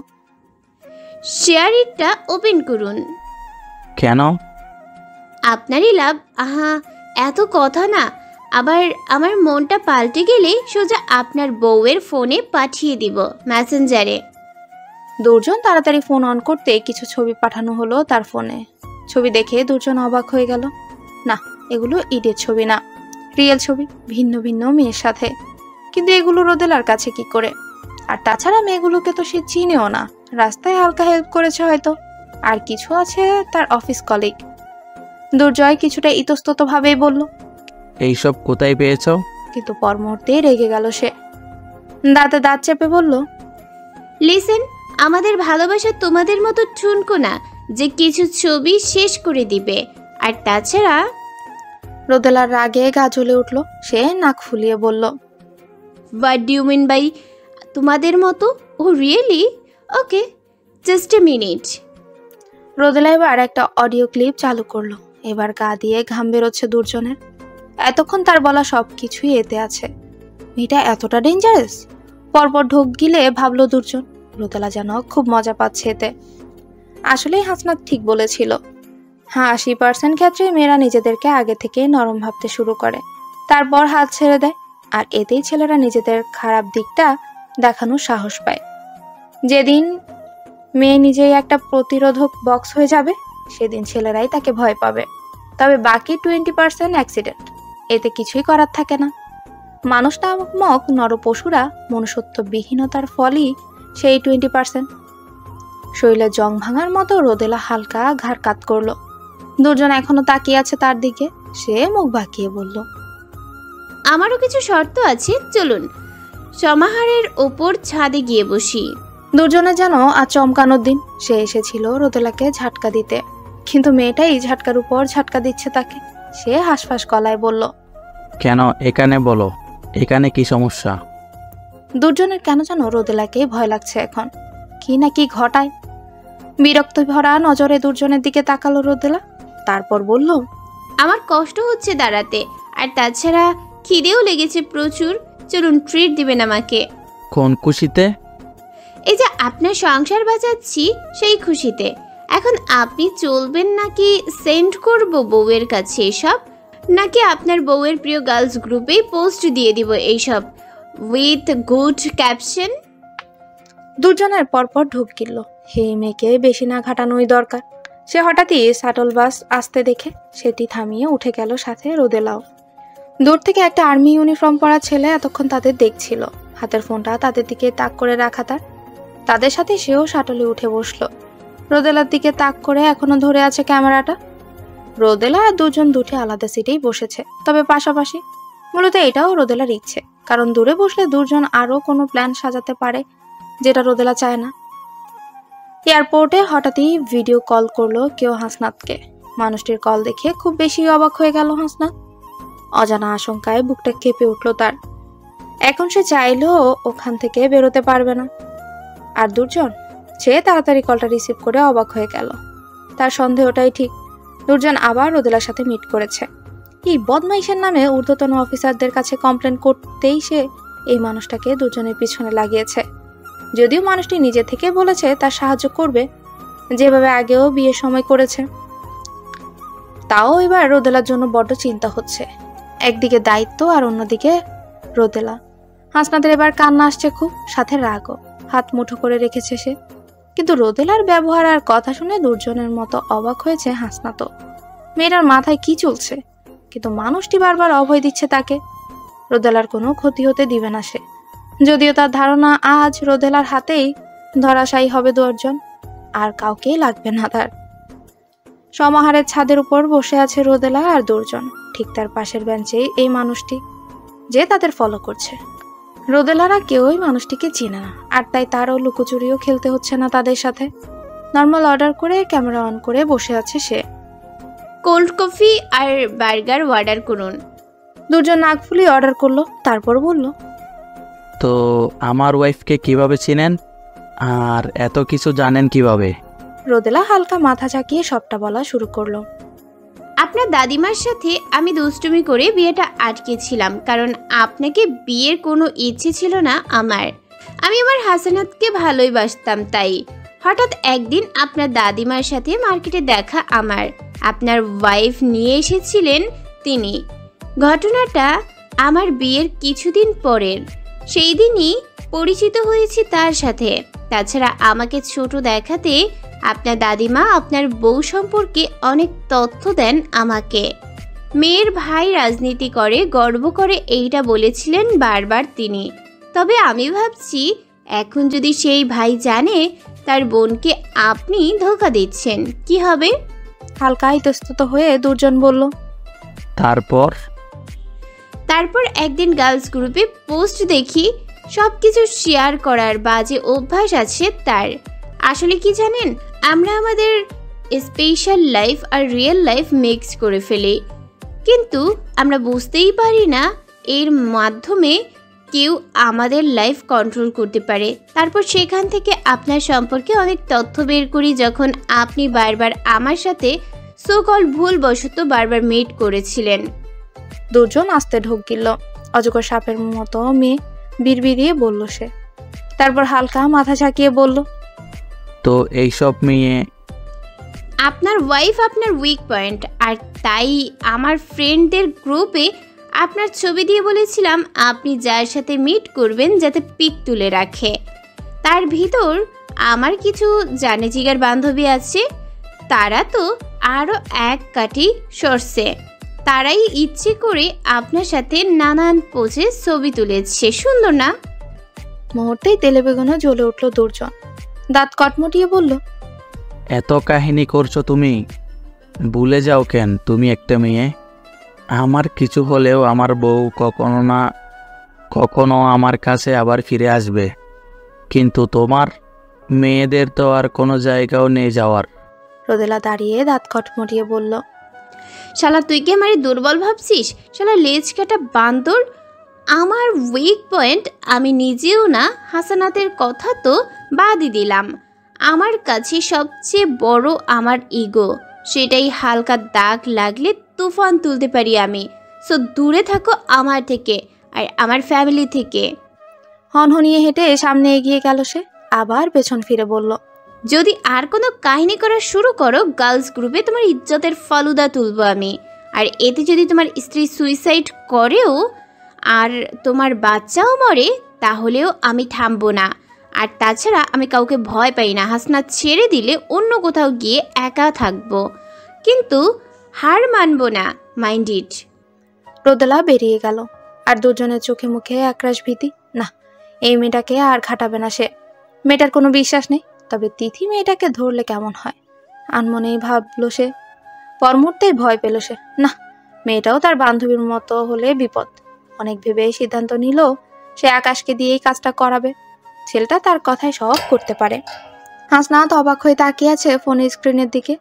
শেয়ার ইটটা ওপেন করুন। কেন? আপনারই লাভ। আহা, এত কথা না। আবার আমার মনটা পাল্টে গেলে সোজা আপনার বউয়ের ফোনে পাঠিয়ে দিব, মেসেঞ্জারে। দুর্জন তাড়াতাড়ি ফোন অন করতে কিছু ছবি পাঠানো হলো তার ফোনে। ছবি দেখে দুর্জন অবাক হয়ে গেল। না, এগুলো ঈদের ছবি না, রিয়েল ছবি, ভিন্ন ভিন্ন মেয়ের সাথে। কিন্তু এগুলো রোদেলার কাছে কি করে? আর তাছাড়া মেয়েগুলোকে তো সে চিনেও না, রাস্তায় হালকা হেল্প করেছে হয়তো। আর কিছু আছে তার অফিস কলিগ। দুর্জয় কিছুটা ইতস্তত ভাবেই বলল, এইসব কোথায় পেয়েছো? কিন্তু পর মুহূর্তে রেগে গেল সে। দাঁতে দাঁত চেপে বলল, লিসেন, আমাদের ভালোবাসা তোমাদের মতো ঠুনকো না যে কিছু ছবি শেষ করে দিবে। আর তাছাড়া রোদেলার রাগে গা জ্বলে উঠল। সে নাক ফুলিয়ে বলল, what do you mean by তোমাদের মতো? Oh really? Okay, just a minute. Rodela এবার একটা অডিও ক্লিপ চালু করলো। এবার গা দিয়ে ঘাম বেরোচ্ছে দুর্জনের। এতক্ষণ তার বলা সব কিছুই এতে আছে। মেয়েটা এতটা ডেঞ্জারাস? পরপর ঢোক গিলে ভাবলো দুর্জন। রোদেলা যেন খুব মজা পাচ্ছে এতে। আসলেই হাসনাত ঠিক বলেছিল। 80% ক্ষেত্রে মেয়েরা নিজেদেরকে আগে থেকে নরম ভাবতে শুরু করে, তারপর হাত ছেড়ে দেয়। আর এতেই ছেলেরা নিজেদের খারাপ দিকটা দেখানোর সাহস পায়। যেদিন মেয়ে নিজেই একটা প্রতিরোধক বক্স হয়ে যাবে, সেদিন ছেলেরাই তাকে ভয় পাবে। তবে বাকি 20% অ্যাক্সিডেন্ট, এতে কিছুই করার থাকে না। মানুষ নামক নরপশুরা মনুষ্যত্ববিহীনতার ফলই সেই 20%। শরীরে জং ভাঙার মতো রোদেলা হালকা ঘাড় কাত করলো। দুর্জন এখনো তাকিয়ে আছে তার দিকে। সে মুখ বাঁকিয়ে বলল, আমারও কিছু শর্ত আছে, চলুন সমাহারের ওপর ছাদে গিয়ে বসি। দুর্জনের যেন আজ চমকানোর দিন। সে এসেছিল রোদেলাকে ঝাটকা দিতে, কিন্তু মেয়েটাই ঝাটকার উপর ঝাটকা দিচ্ছে তাকে। সে হাঁসফাঁস গলায় বলল, কেন এখানে বলো, এখানে কি সমস্যা? দুর্জনের কেন যেন রোদেলাকে ভয় লাগছে এখন। কি না কি ঘটায়। বিরক্ত ভরা নজরে দুর্জনের দিকে তাকালো রোদেলা। তারপর বলল, আমার কষ্ট হচ্ছে দাঁড়াতে, আর তাছাড়া খিদেও লেগেছে প্রচুর। চলুন, ট্রিট দিবেন আমাকে। কোন খুশিতে? এই যে আপনার সংসার বাঁচাচ্ছি সেই খুশিতে। এখন আপনি চলবেন নাকি সেন্ড করব বউয়ের কাছে এসব, নাকি আপনার বউয়ের প্রিয় গার্লস গ্রুপেই পোস্ট দিয়ে দিব এইসব উইথ গুড ক্যাপশন? দুজনের পরপর ঢুক গিল। এই মেয়েকে বেশি না ঘাটানোই দরকার। সে হঠাৎই শাটল বাস আসতে দেখে সেটি থামিয়ে উঠে গেল, সাথে রোদেলাও। দূর থেকে একটা আর্মি ইউনিফর্ম পরা ছেলে এতক্ষণ তাদের দেখছিল। হাতের ফোনটা তাদের দিকে তাক করে রাখা তাদের সাথে সেও শাটলে উঠে বসলো। রোদেলার দিকে তাক করে এখনো ধরে আছে ক্যামেরাটা। রোদেলা আর দুজন দুটি আলাদা সিটেই বসেছে, তবে পাশাপাশি। মূলত এটাও রোদেলার ইচ্ছে, কারণ দূরে বসলে দুজন আরও কোনো প্ল্যান সাজাতে পারে, যেটা রোদেলা চায় না। এয়ারপোর্টে হঠাৎই ভিডিও কল করলো কেউ হাসনাতকে। মানুষটির কল দেখে খুব বেশি অবাক হয়ে গেল হাসনাত। অজানা আশঙ্কায় বুকটা কেঁপে উঠল তার। এখন সে চাইলেও ওখান থেকে বেরোতে পারবে না। আর দুর্জন, সে তাড়াতাড়ি কলটা রিসিভ করে অবাক হয়ে গেল। তার সন্দেহটাই ঠিক, দুর্জন আবার রোদেলার সাথে মিট করেছে। এই বদমাইশের নামে ঊর্ধ্বতন অফিসারদের কাছে কমপ্লেন করতেই সে এই মানুষটাকে দুজনের পিছনে লাগিয়েছে। যদিও মানুষটি নিজে থেকে বলেছে তার সাহায্য করবে, যেভাবে আগেও বিয়ের সময় করেছে। তাও এবার রোদেলার জন্য বড্ড চিন্তা হচ্ছে। একদিকে দায়িত্ব আর অন্যদিকে রোদেলা। হাসনাতের এবার কান্না আসছে খুব, সাথে রাগও। হাত মুঠো করে রেখেছে সে। কিন্তু রোদেলার ব্যবহার আর কথা শুনে দুর্জনের মতো অবাক হয়েছে হাসনাতও। মেয়েটার মাথায় কি চলছে? কিন্তু মানুষটি বারবার অভয় দিচ্ছে তাকে। রোদেলার কোনো ক্ষতি হতে দিবে না সে। যদিও তার ধারণা আজ রোদেলার হাতেই ধরাশায়ী হবে দুর্জন, আর কাউকেই লাগবে না তার। সমাহারের ছাদের উপর বসে আছে রোদেলা আর দুর্জন। ঠিক তার পাশের বেঞ্চেই এই মানুষটি, যে তাদের ফলো করছে। রোদেলারা কেউই মানুষটিকে চেনে না, আর তাই তারও লুকোচুরিও খেলতে হচ্ছে না তাদের সাথে। নর্মাল অর্ডার করে ক্যামেরা অন করে বসে আছে সে। কোল্ড কফি আর বার্গার অর্ডার করুন। দুর্জন নাক ফুলি অর্ডার করলো, তারপর বলল, তো আমার ওয়াইফকে কিভাবে চিনেন আর এত কিছু জানেন কিভাবে? রোদেলা হালকা মাথা ঝাঁকিয়ে সবটা বলা শুরু করলো। আপনার দাদিমার সাথে আমি দুষ্টুমি করে বিয়েটা আটকেছিলাম, কারণ আপনাকে বিয়ের কোনো ইচ্ছে ছিল না আমার। আমি আমার হাসানাতকে ভালোই বাসতাম, তাই হঠাৎ একদিন আপনার দাদিমার সাথে মার্কেটে দেখা আমার। আপনার ওয়াইফ নিয়ে এসেছিলেন তিনি। ঘটনাটা আমার বিয়ের কিছুদিন পরের। সেই দিনই পরিচিত হয়েছি তার সাথে। তাছাড়া আমাকে ছোট দেখাতে আপনার দাদিমা আপনার বউ সম্পর্কে অনেক তথ্য দেন আমাকে। মেয়ের ভাই রাজনীতি করে, গর্ব করে, এইটা বলেছিলেন বারবার তিনি। তবে আমি ভাবছি এখন যদি সেই ভাই জানে তার বোনকে আপনি ধোঁকা দিচ্ছেন, কি হবে? হালকা ইতস্তত হয়ে দুর্জন বলল, তারপর একদিন গার্লস গ্রুপে পোস্ট দেখি সব কিছু শেয়ার করার বাজে অভ্যাস আছে তার। আসলে কি জানেন, আমরা আমাদের স্পেশাল লাইফ আর রিয়েল লাইফ মিক্স করে ফেলি, কিন্তু আমরা বুঝতেই পারি না এর মাধ্যমে কেউ আমাদের লাইফ কন্ট্রোল করতে পারে। তারপর সেখান থেকে আপনার সম্পর্কে অনেক তথ্য বের করি, যখন আপনি বারবার আমার সাথে সোকল ভুলবশত বারবার মিট করেছিলেন। দুর্জন আস্তে ঢোক গিল। অজগর সাপের মতো মেয়ে বিড়বিড়িয়ে বলল সে। তারপর হালকা মাথা ঝাঁকিয়ে বলল, তো এইসব মেয়ে আপনার ওয়াইফ আপনার উইক পয়েন্ট, আর তাই আমার ফ্রেন্ডদের গ্রুপে আপনার ছবি দিয়ে বলেছিলাম আপনি যার সাথে মিট করবেন যাতে পিক তুলে রাখে। তার ভিতর আমার কিছু জানে জিগার বান্ধবী আছে, তারা তো আরও এক কাঠি সরছে। তারাই ইচ্ছে করে আপনার সাথে নানান পোজে ছবি তুলেছে, সুন্দর না? মুহূর্তেই তেলে বেগুনে জ্বলে উঠল দুর্জন। দাঁত কটমটিয়ে বলল, এত কাহিনী করছো তুমি? ভুলে যাও কেন তুমি একটা মেয়ে। আমার কিছু হলেও আমার বউ কখনো না কখনো আমার কাছে আবার ফিরে আসবে, কিন্তু তোমার মেয়েদের তো আর কোনো জায়গাও নেই যাওয়ার। রোদেলা দাঁড়িয়ে দাঁত কটমটিয়ে বলল, শালা তুই কি আমারে দুর্বল ভাবছিস? শালা লেজ কাটা বান্দর। আমার উইক পয়েন্ট আমি নিজেও না, হাসানাতের কথা তো বাদই দিলাম। আমার কাছে সবচেয়ে বড় আমার ইগো, সেটাই হালকা দাগ লাগলে তুফান তুলতে পারি আমি। সো দূরে থাকো আমার থেকে আর আমার ফ্যামিলি থেকে। হনহনিয়ে হেঁটে সামনে এগিয়ে গেল সে। আবার পেছন ফিরে বলল, যদি আর কোনো কাহিনী করা শুরু করো, গার্লস গ্রুপে তোমার ইজ্জতের ফালুদা তুলবো আমি। আর এতে যদি তোমার স্ত্রী সুইসাইড করেও আর তোমার বাচ্চাও মরে, তাহলেও আমি থামবো না। আর তাছাড়া আমি কাউকে ভয় পাই না। হাসনাত ছেড়ে দিলে অন্য কোথাও গিয়ে একা থাকবো, কিন্তু হার মানবো না। Mind it. রোদেলা বেরিয়ে গেল, আর দুজনের চোখে মুখে একরাশ ভীতি। না, এই মেয়েটাকে আর ঘাটাবে না সে। মেয়েটার কোনো বিশ্বাস নেই, তবে তিথি মেয়েটাকে ধরলে কেমন হয় আনমনেই ভাবলো সে। পর মুহূর্তেই ভয় পেল সে। না, মেয়েটাও তার বান্ধবীর মতো হলে বিপদ। অনেক ভেবে সিদ্ধান্ত নিল সে আকাশকে দিয়েই কাজটা করাবে। ছেলেটা তার কথায় সব করতে পারে। হাসনাত অবাক হয়ে তাকিয়ে আছে ফোনের স্ক্রিনের দিকে।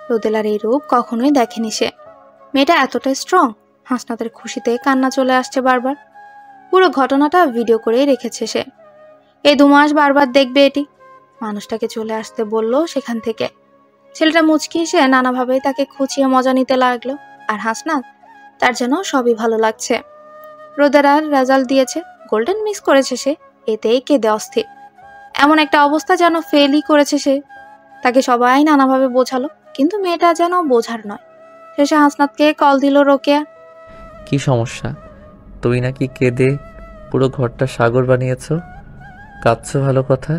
রোদেলার এই রূপ কখনোই দেখেনি সে। মেয়েটা এতটা স্ট্রং। হাসনাতের খুশিতে কান্না চলে আসছে বারবার। পুরো ঘটনাটা ভিডিও করেই রেখেছে সে। এই 2 মাস বারবার দেখবে এটি। মানুষটাকে চলে আসতে বলল সেখান থেকে। ছেলেটা মুচকি এসে নানাভাবেই তাকে খুঁচিয়ে মজা নিতে লাগলো। আর হাসনাত, তার যেন সবই ভালো লাগছে। রোদেলার রেজাল্ট দিয়েছে, গোল্ডেন মিস করেছে সে, এতেই কেঁদে অস্থির। এমন একটা অবস্থা যেন ফেলই করেছে সে। তাকে সবাই নানাভাবে বোঝালো, কিন্তু মেয়েটা যেন বোঝার নয়। শেষে হাসনাতকে কল দিল রোকেয়া। কি সমস্যা? তুমি নাকি কেঁদে পুরো ঘরটা সাগর বানিয়েছ। কাঁদছো ভালো কথা,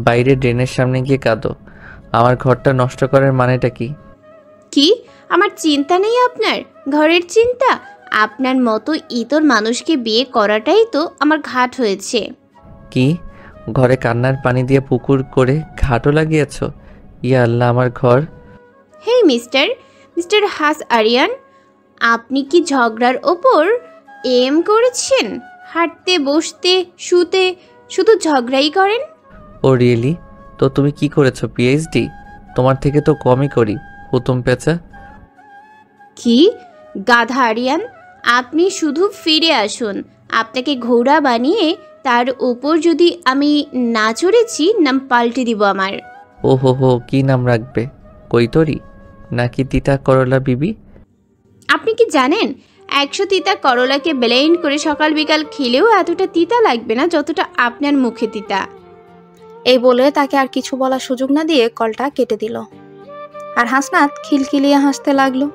বাইরে ড্রেনের সামনে গিয়ে কাঁদো। আমার ঘরটা নষ্ট করার মানেটা কি? কি আমার চিন্তা নেই আপনার? ঘরের চিন্তা? আপনার মতো ইতর মানুষকে বিয়ে করাটাই তো আমার ঘাট হয়েছে। কি ঘরে কান্নার পানি দিয়ে পুকুর করে ঘাটও লাগিয়েছ? ইয়া আল্লাহ, আমার ঘর। হেই মিস্টার হাস আরিয়ান, আপনি কি ঝগড়ার ওপর এম করেছেন? হাঁটতে বসতে শুতে শুধু ঝগড়াই করেন। ও রিয়েলি? তো তুমি কি করেছো? পিএইচডি? তোমার থেকে তো কমই করি, হুতুম পেঁচা। কি গাধা আরিয়ান, আপনি শুধু ফিরে আসুন। আপনাকে ঘোড়া বানিয়ে তার উপর যদি আমি না চড়েছি, নাম পাল্টে দিব আমার। ও হো, কি নাম রাখবে? কৈতরি নাকি তিতা করলা বিবি? আপনি কি জানেন 100 তিতা করলাকে ব্লেন্ড করে সকাল বিকাল খেলেও এতটা তিতা লাগবে না যতটা আপনার মুখে তিতা। এই বলে তাকে আর কিছু বলার সুযোগ না দিয়ে কলটা কেটে দিল। আর হাসনাত খিলখিলিয়ে হাসতে লাগলো।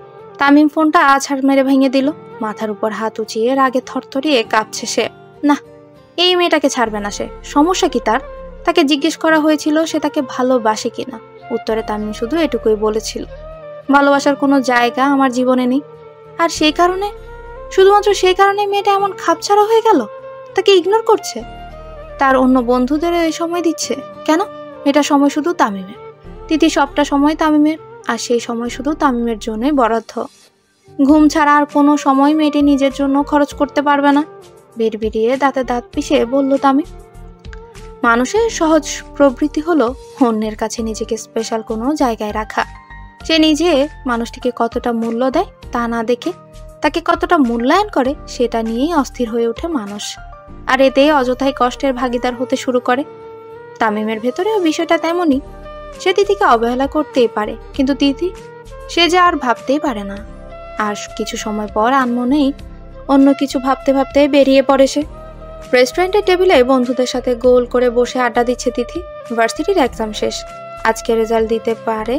তামিম ফোনটা আছাড় মেরে ভেঙে দিল। মাথার উপর হাত উঁচিয়ে রাগে থরথরিয়ে কাঁপছে সে। না, এই মেয়েটাকে ছাড়বে না সে। সমস্যা কি তার? তাকে জিজ্ঞেস করা হয়েছিল সে তাকে ভালোবাসে কিনা। উত্তরে তামিম শুধু এটুকুই বলেছিল, ভালোবাসার কোনো জায়গা আমার জীবনে নেই। আর সেই কারণে, শুধুমাত্র সেই কারণে মেয়েটা এমন খাপছাড়া হয়ে গেল, তাকে ইগনোর করছে। তার অন্য বন্ধুদের এই সময় দিচ্ছে কেন? এটা সময় শুধু তামিমের। তিথি সবটা সময় তামিমের, আর সেই সময় শুধু তামিমের জন্যই বরাদ্দ। ঘুম ছাড়া আর কোনো সময় মেয়েটি নিজের জন্য খরচ করতে পারবে না। বিড়বিড়িয়ে দাঁতে দাঁত পিষে বলল তামিম। মানুষের সহজ প্রবৃত্তি হলো অন্যের কাছে নিজেকে স্পেশাল কোনো জায়গায় রাখা। সে নিজে মানুষটিকে কতটা মূল্য দেয় তা না দেখে তাকে কতটা মূল্যায়ন করে সেটা নিয়েই অস্থির হয়ে ওঠে মানুষ। আর এতে অযথাই কষ্টের ভাগিদার হতে শুরু করে। তামিমের ভেতরেও বিষয়টা তেমনই। সে তিথিকে অবহেলা করতেই পারে, কিন্তু তিথি, সে যে আর ভাবতেই পারে না। আর কিছু সময় পর আনমনেই অন্য কিছু ভাবতে ভাবতে বেরিয়ে পড়ে সে। রেস্টুরেন্টের টেবিলে বন্ধুদের সাথে গোল করে বসে আড্ডা দিচ্ছে তিথি। ভার্সিটির এক্সাম শেষ, আজকে রেজাল্ট দিতে পারে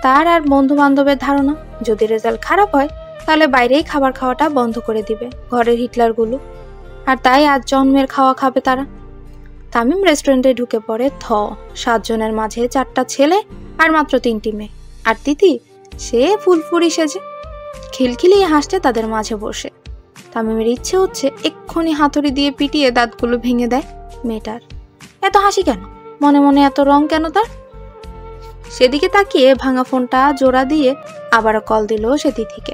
তার। আর বন্ধু বান্ধবের ধারণা, যদি রেজাল্ট খারাপ হয় তাহলে বাইরেই খাবার খাওয়াটা বন্ধ করে দিবে ঘরের হিটলারগুলো। আর তাই আজ জন্মের খাওয়া খাবে তারা। তামিম রেস্টুরেন্টে ঢুকে পড়ে 7 জনের মাঝে 4টা ছেলে আর মাত্র 3টি মেয়ে। আর তিথি, সে ফুলফুরি সেজে খিলখিলিয়ে হাসছে তাদের মাঝে বসে। তামিমের ইচ্ছে হচ্ছে এক্ষুনি হাতুড়ি দিয়ে পিটিয়ে দাঁতগুলো ভেঙে দেয় মেয়েটার। এত হাসি কেন? মনে মনে এত রং কেন তার? সেদিকে তাকিয়ে ভাঙা ফোনটা জোড়া দিয়ে আবারও কল দিল সে তিথিকে।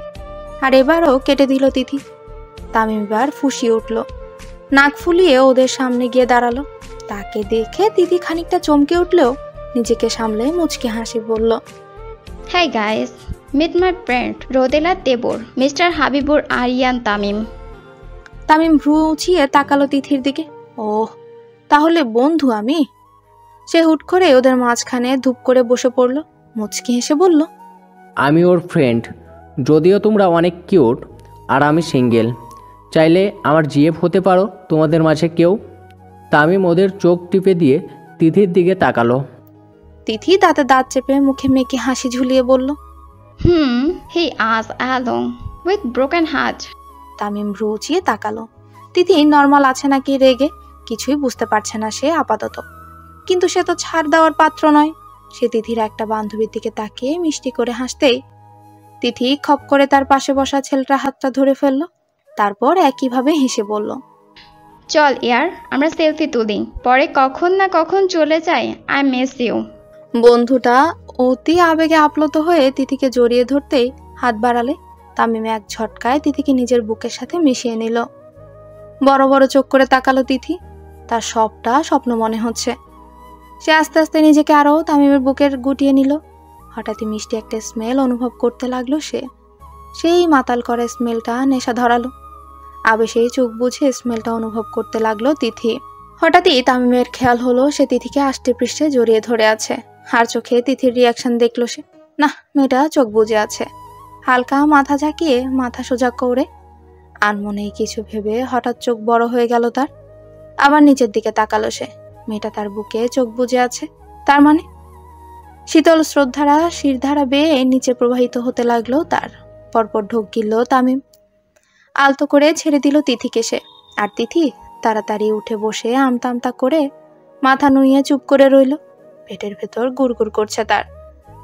আর এবারও কেটে দিল তিথি। তামিম এবার ফুঁসিয়ে উঠল, নাক ফুলিয়ে ওদের সামনে গিয়ে দাঁড়ালো। তাকে দেখে তিথি খানিকটা চমকে উঠলেও নিজেকে সামলে মুচকে হাসি বলল, hi guys, meet my friend Rodela দেবর, মিস্টার হাবিবুর আরিয়ান তামিম। তামিম ভ্রু উঁচিয়ে তাকালো তিথির দিকে। ওহ, তাহলে বন্ধু আমি? সে হুট করে ওদের মাঝখানে ধূপ করে বসে পড়ল। মুচকি হেসে বলল, আমি ওর ফ্রেন্ড। যদিও তোমরা অনেক কিউট আর আমি সিঙ্গেল, চাইলে আমার জিএফ হতে পারো তোমাদের মাঝে কেউ। তামিম ওদের চোখ টিপে দিয়ে তিথির দিকে তাকালো। তিথি দাঁতে দাঁত চেপে মুখে মেখে হাসি ঝুলিয়ে বলল, he is alone with broken heart. Tamim ভ্রু উঁচিয়ে তাকালো। তিথি নর্মাল আছে নাকি রেগে কিছুই বুঝতে পারছে না সে আপাতত, কিন্তু সে তো ছাড় দেওয়ার পাত্র নয়। সে তিথির একটা বান্ধবীর দিকে তাকিয়ে মিষ্টি করে হাসতেই তিথি খপ করে তার পাশে বসা ছেলেটার হাতটা ধরে ফেললো। তারপর একইভাবে হেসে বলল, চল ইয়ার, আমরা সেলফি তুলি, পরে কখন না কখন চলে যাই। I miss you. বন্ধুটা অতি আবেগে আপ্লুত হয়ে তিথিকে জড়িয়ে ধরতেই হাত বাড়ালে তামিম এক ঝটকায় তিথিকে নিজের বুকের সাথে মিশিয়ে নিল। বড় বড় চোখ করে তাকালো তিথি, তার সবটা স্বপ্ন মনে হচ্ছে। সে আস্তে আস্তে নিজেকে আরো তামিমের বুকের গুটিয়ে নিল। হঠাৎই মিষ্টি একটা স্মেল অনুভব করতে লাগলো সে। সেই মাতাল করে স্মেলটা নেশা ধরালো। আবেশেই চোখ বুঝে স্মেলটা অনুভব করতে লাগলো তিথি। হঠাৎই তামিমের খেয়াল হলো সে তিথিকে আষ্টে পৃষ্ঠে জড়িয়ে ধরে আছে। আর চোখে তিথির রিয়াকশন দেখলো সে। না, মেয়েটা চোখ বুজে আছে। হালকা মাথা ঝাঁকিয়ে মাথা সোজা করে আনমনেই কিছু ভেবে হঠাৎ চোখ বড় হয়ে গেল তার। আবার নিচের দিকে তাকালো সে। মেয়েটা তার বুকে চোখ বুজে আছে, তার মানে শীতল শ্রদ্ধারা শিরধারা বেয়ে নিচে প্রবাহিত হতে লাগলো তার। পরপর ঢোক গিলল তামিম। আলতো করে ছেড়ে দিল তিথিকে সে। আর তিথি তাড়াতাড়ি উঠে বসে আমতা আমতা করে মাথা নুইয়ে চুপ করে রইল। পেটের ভেতর গুড়গুড় করছে তার,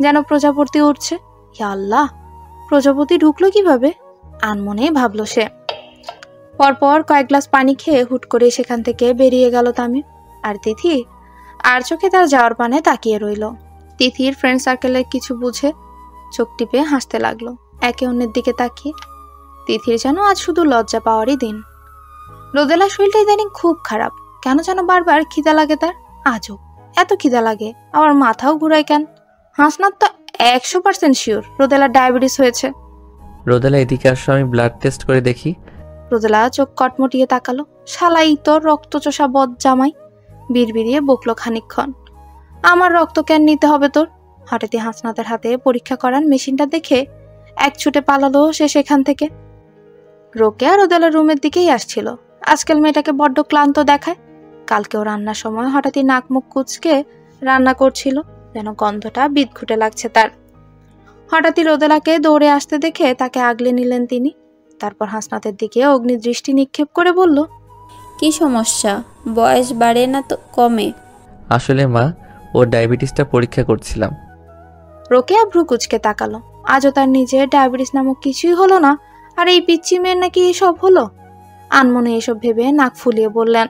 যেন প্রজাপতি উঠছে। ইয়া আল্লাহ, প্রজাপতি ঢুকলো কিভাবে? আনমনে ভাবলো সে। পরপর কয়েক গ্লাস পানি খেয়ে হুট করে সেখান থেকে বেরিয়ে গেল তামিম। আর তিথি আর চোখে তার যাওয়ার পানে তাকিয়ে রইল। তিথির ফ্রেন্ড সার্কেলের কিছু বুঝে চোখ টিপে হাসতে লাগলো একে অন্যের দিকে তাকিয়ে। তিথির যেন আজ শুধু লজ্জা পাওয়ারই দিন। রোদেলার শরীরটা ইদানিং খুব খারাপ, কেন যেন বারবার খিদা লাগে তার। আজও এত খিদা লাগে, আবার মাথাও ঘুরায় কেন? হাসনাত তো 100% শিওর রোদেলার ডায়াবেটিস হয়েছে। রোদেলা এদিকে আসো, আমি ব্লাড টেস্ট করে দেখি। রোদেলা চোখ কটমটিয়ে তাকালো। শালাই তোর রক্তচোষা বদ জামাই, বিড়বিড়িয়ে বকলো খানিকক্ষণ। আমার রক্ত কেন নিতে হবে তোর? হঠাৎই হাসনাতের হাতে পরীক্ষা করার মেশিনটা দেখে এক ছুটে পালালো সে সেখান থেকে। রোকেয়া রোদেলার রুমের দিকেই আসছিল। আজকাল মেয়েটাকে বড্ড ক্লান্ত দেখায়। কালকেও রান্নার সময় হঠাৎই নাক মুখ কুচকে রান্না করছিল, যেন গন্ধটা বিদঘুটে লাগছে তার। হঠাৎই রোদেলাকে দৌড়ে আসতে দেখে তাকে আগলে নিলেন তিনি। তারপর হাসনাতের দিকে অগ্নিদৃষ্টি নিক্ষেপ করে বলল, কি সমস্যা? বয়স বাড়ে না তো কমে? আসলে মা, ও ডায়াবেটিসটা পরীক্ষা করছিলাম। রোকেয়া ভ্রু কুচকে তাকালো। আজও তার নিজের ডায়াবেটিস নামক কিছুই হলো না, আর এই পিচ্চি মেয়ের নাকি এসব হলো। আনমনে এসব ভেবে নাক ফুলিয়ে বললেন,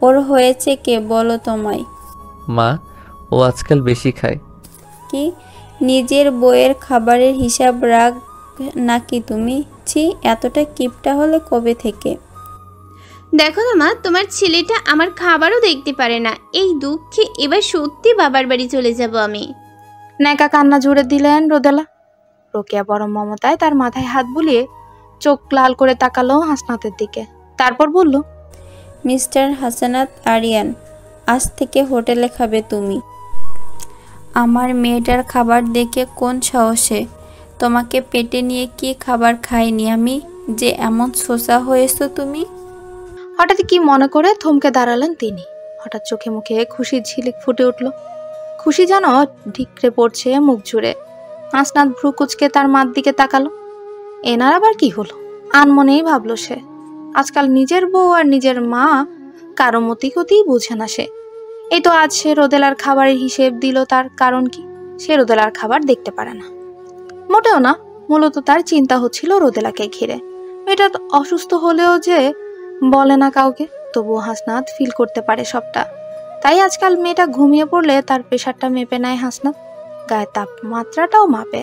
ওর হয়েছে কে বলো তোমায়? মা, ও আজকাল বেশি খায়। কি নিজের বইয়ের খাবারের হিসাব রাখ নাকি তুমি? ছি, এতটা কিপটা হলে কবে থেকে? দেখো না মা, তোমার ছেলেটা আমার খাবারও দেখতে পারে না। এই দুঃখে এবার সত্যি বাবার বাড়ি চলে যাব আমি। ন্যাকা কান্না জুড়ে দিলেন রোদেলা। রোকেয়া বড় মমতায় তার মাথায় হাত বুলিয়ে চোখ লাল করে তাকালো হাসনাতের দিকে। তারপর বলল, মিস্টার হাসানাত আরিয়ান, আজ থেকে হোটেলে খাবে তুমি। আমার মেয়েটার খাবার দেখে কোন সাহসে তোমাকে পেটে নিয়ে কি খাবার খাইনি আমি, যে এমন সোসা হয়েছো তুমি? হঠাৎ কি মনে করে থমকে দাঁড়ালেন তিনি। হঠাৎ চোখে মুখে খুশির ঝিলিক ফুটে উঠল। খুশি যেন ঢিকরে পড়ছে মুখ জুড়ে। হাসনাত ভ্রু কুচকে তার মার দিকে তাকালো। এনার আবার কি হলো? আনমনেই ভাবলো সে। আজকাল নিজের বউ আর নিজের মা কারো মতি গতিই বুঝে না সে। এই তো আজ সে রোদেলার খাবারের হিসেব দিল। তার কারণ কি? সে রোদেলার খাবার দেখতে পারে না, মোটেও না। মূলত তার চিন্তা হচ্ছিল রোদেলাকে ঘিরে। মেয়েটা অসুস্থ হলেও যে বলে না কাউকে, তবুও হাসনাত ফিল করতে পারে সবটা। তাই আজকাল মেয়েটা ঘুমিয়ে পড়লে তার প্রেশারটা মেপে নেয় হাসনাত, গায়ের তাপমাত্রাটাও মাপে।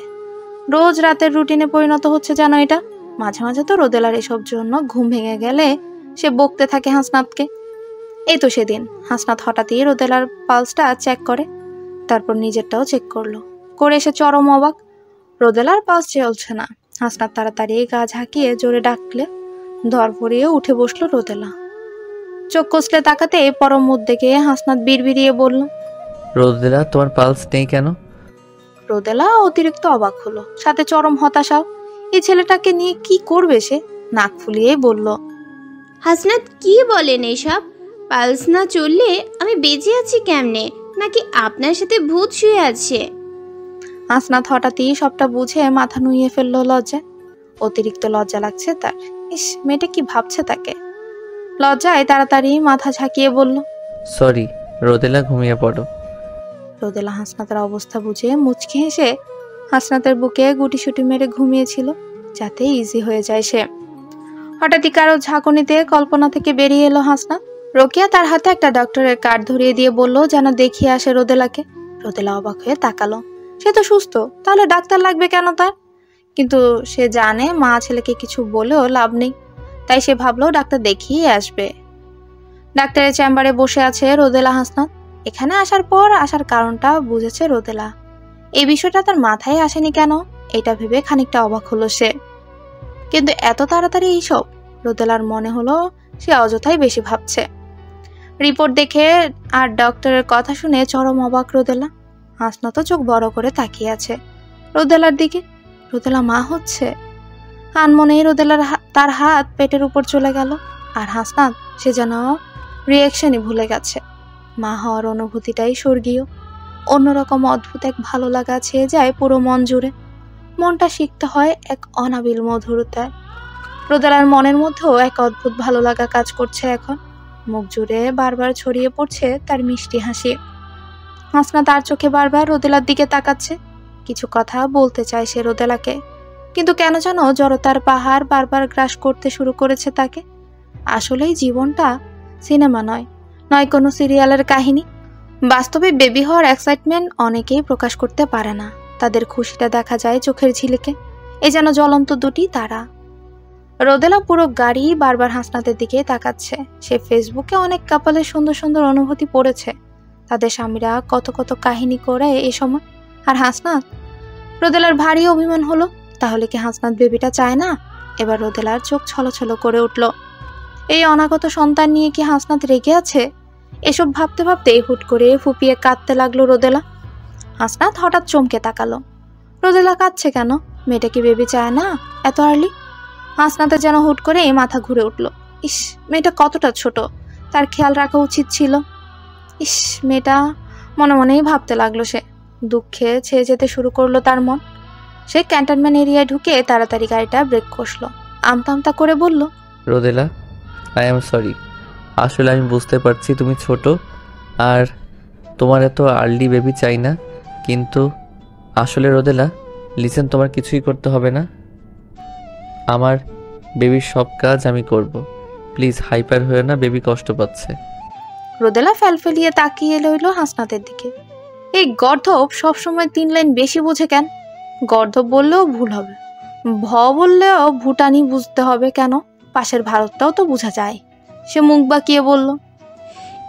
রোজ রাতের রুটিনে পরিণত হচ্ছে যেন এটা। মাঝে মাঝে তো রোদেলার এসব জন্য ঘুম ভেঙে গেলে সে বকতে থাকে হাসনাতকে। এই তো সেদিন হাসনাত হঠাৎই রোদেলার পালসটা চেক করে, তারপর নিজেরটাও চেক করলো। করে এসে চরম অবাক, রোদেলার পালস চলছে না। হাসনাত তাড়াতাড়ি গা ঝাঁকিয়ে জোরে ডাকলে ধরপড়িয়ে উঠে বসলো রোদেলা। চোখ কষলে তাকাতে পরম উদ্বেগে হাসনাত বিড়বিড়িয়ে বলল, রোদেলা, তোমার পালস নেই কেন? রোদেলা অতিরিক্ত অবাক হলো, সাথে চরম হতাশাও। এই ছেলেটাকে নিয়ে কি করবে সে? নাক ফুলিয়ে বলল, হাসনাত কি বলেন এসব? পালস না চললে আমি বেঁচে আছি কেমনে? নাকি আপনার সাথে ভূত শুয়ে আছে? হাসনাত হঠাৎই সবটা বুঝে মাথা নুইয়ে ফেললো লজ্জায়। অতিরিক্ত লজ্জা লাগছে তার। ইস, মেয়েটা কি ভাবছে তাকে। লজ্জায় তাড়াতাড়ি মাথা ঝাঁকিয়ে বলল, সরি রোদেলা, ঘুমিয়ে পড়ো। রোদেলা হাসনাতের অবস্থা বুঝে মুচকি হেসে হাসনাতের বুকে গুটিসুটি মেরে ঘুমিয়েছিল, যাতে ইজি হয়ে যায় সে। হঠাৎই কারো ঝাঁকুনিতে কল্পনা থেকে বেরিয়ে এলো হাসনাত। রোকেয়া তার হাতে একটা ডক্টরের কার্ড ধরিয়ে দিয়ে বলল যেন দেখিয়ে আসে রোদেলাকে। রোদেলা অবাক হয়ে তাকালো। সে তো সুস্থ, তাহলে ডাক্তার লাগবে কেন তার? কিন্তু সে জানে মা ছেলেকে কিছু বলেও লাভ নেই, তাই সে ভাবলো ডাক্তার দেখিয়ে আসবে। ডাক্তারের চেম্বারে বসে আছে রোদেলা হাসনাত। এখানে আসার পর আসার কারণটা বুঝেছে রোদেলা। এই বিষয়টা তার মাথায় আসেনি কেন, এটা ভেবে খানিকটা অবাক হলো সে। কিন্তু এত তাড়াতাড়ি এইসব, রোদেলার মনে হলো সে অযথাই বেশি ভাবছে। রিপোর্ট দেখে আর ডক্টরের কথা শুনে চরম অবাক রোদেলা। হাসনাত চোখ বড় করে তাকিয়ে আছে রোদেলার দিকে। রোদেলা মা হচ্ছে। আনমনেই রোদেলার তার হাত পেটের উপর চলে গেল। আর হাসনাত সে যেন রিয়াকশনই ভুলে গেছে। মা হওয়ার অনুভূতিটাই স্বর্গীয়। অন্যরকম অদ্ভুত এক ভালো লাগা ছেয়ে যায় পুরো মন জুড়ে। মনটা শিখতে হয় এক অনাবিল মধুরতায়। রোদেলার মনের মধ্যেও এক অদ্ভুত ভালো লাগা কাজ করছে এখন। মুখ জুড়ে বারবার ছড়িয়ে পড়ছে তার মিষ্টি হাসি। হাসনা তার চোখে বারবার রোদেলার দিকে তাকাচ্ছে। কিছু কথা বলতে চায় সে রোদেলাকে, কিন্তু কেন যেন জড়তার পাহাড় বারবার গ্রাস করতে শুরু করেছে তাকে। আসলেই জীবনটা সিনেমা নয়, নয় কোনো সিরিয়ালের কাহিনী। বাস্তবে বেবি হওয়ার এক্সাইটমেন্ট অনেকেই প্রকাশ করতে পারে না। তাদের খুশিটা দেখা যায় চোখের ঝিলিকে। এ যেন জ্বলন্ত দুটি তারা। রোদেলা পুরো গাড়ি বারবার হাসনাতের দিকে তাকাচ্ছে। সে ফেসবুকে অনেক কাপলের সুন্দর সুন্দর অনুভূতি পড়েছে। তাদের স্বামীরা কত কত কাহিনী করে এই সময়। আর হাসনাত, রোদেলার ভারী অভিমান হলো। তাহলে কি হাসনাত বেবিটা চায় না? এবার রোদেলার চোখ ছলছল করে উঠল। এই অনাগত সন্তান নিয়ে কি হাসনাত রেগে আছে? এসব ভাবতে ভাবতে হুট করে ফুপিয়ে কাঁদতে লাগলো রোদেলা। হাসনাত হঠাৎ চমকে তাকালো। রোদেলা কাঁদছে কেন? মেয়েটা কি বেবি চায় না এত আর্লি? হাসনাতের যেন হুট করে মাথা ঘুরে উঠল। ইস, মেয়েটা কতটা ছোট, তার খেয়াল রাখা উচিত ছিল। ইস, মেয়েটা মনে মনেই ভাবতে লাগলো সে। দুঃখে ছেয়ে যেতে শুরু করলো তার মন। সে ক্যান্টনমেন্ট এরিয়ায় ঢুকে তাড়াতাড়ি গাড়িটা ব্রেক কষলো। আমতা আমতা করে বলল, রোদেলা, আই এম সরি। আসলে আমি বুঝতে পারছি তুমি ছোট আর তোমার এত আর্লি বেবি চাই না, কিন্তু আসলে রোদেলা লিসেন, তোমার কিছুই করতে হবে না। আমার বেবির সব কাজ আমি করব। প্লিজ হাইপার হয়ে না, বেবি কষ্ট পাচ্ছে। রোদেলা ফেলফেলিয়ে তাকিয়ে রইল হাসনাতের দিকে। এই গর্ধব সবসময় 3 লাইন বেশি বোঝে কেন? গর্ধব বললেও ভুল হবে, ভ বললেও ভুটানি বুঝতে হবে কেন? পাশের ভারতটাও তো বোঝা যায়। সে মুখ বাঁকিয়ে বলল,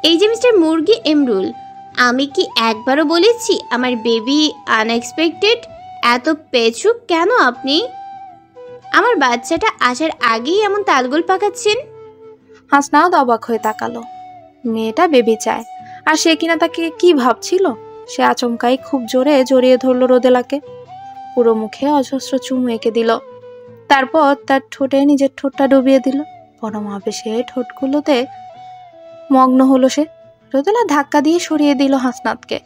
এই যে মিস্টার মুরগি এমরুল, আমি কি একবারও বলেছি আমার বেবি আনএক্সপেক্টেড? এত পেছুক কেন আপনি? আমার বাচ্চাটা আসার আগেই এমন তালগোল পাকাচ্ছেন। হাসনাত অবাক হয়ে তাকালো। মেয়েটা বেবি চায়, আর সে কিনা তাকে কি ভাবছিল? সে আচমকাই খুব জোরে জড়িয়ে ধরল রোদেলাকে। পুরো মুখে অজস্র চুমু এঁকে দিল। তারপর তার ঠোঁটে নিজের ঠোঁটটা ডুবিয়ে দিল। পরম আবেশে ঠোঁটগুলোতে মগ্ন হলো সে। রোদেলা ধাক্কা দিয়ে সরিয়ে দিল হাসনাতকে।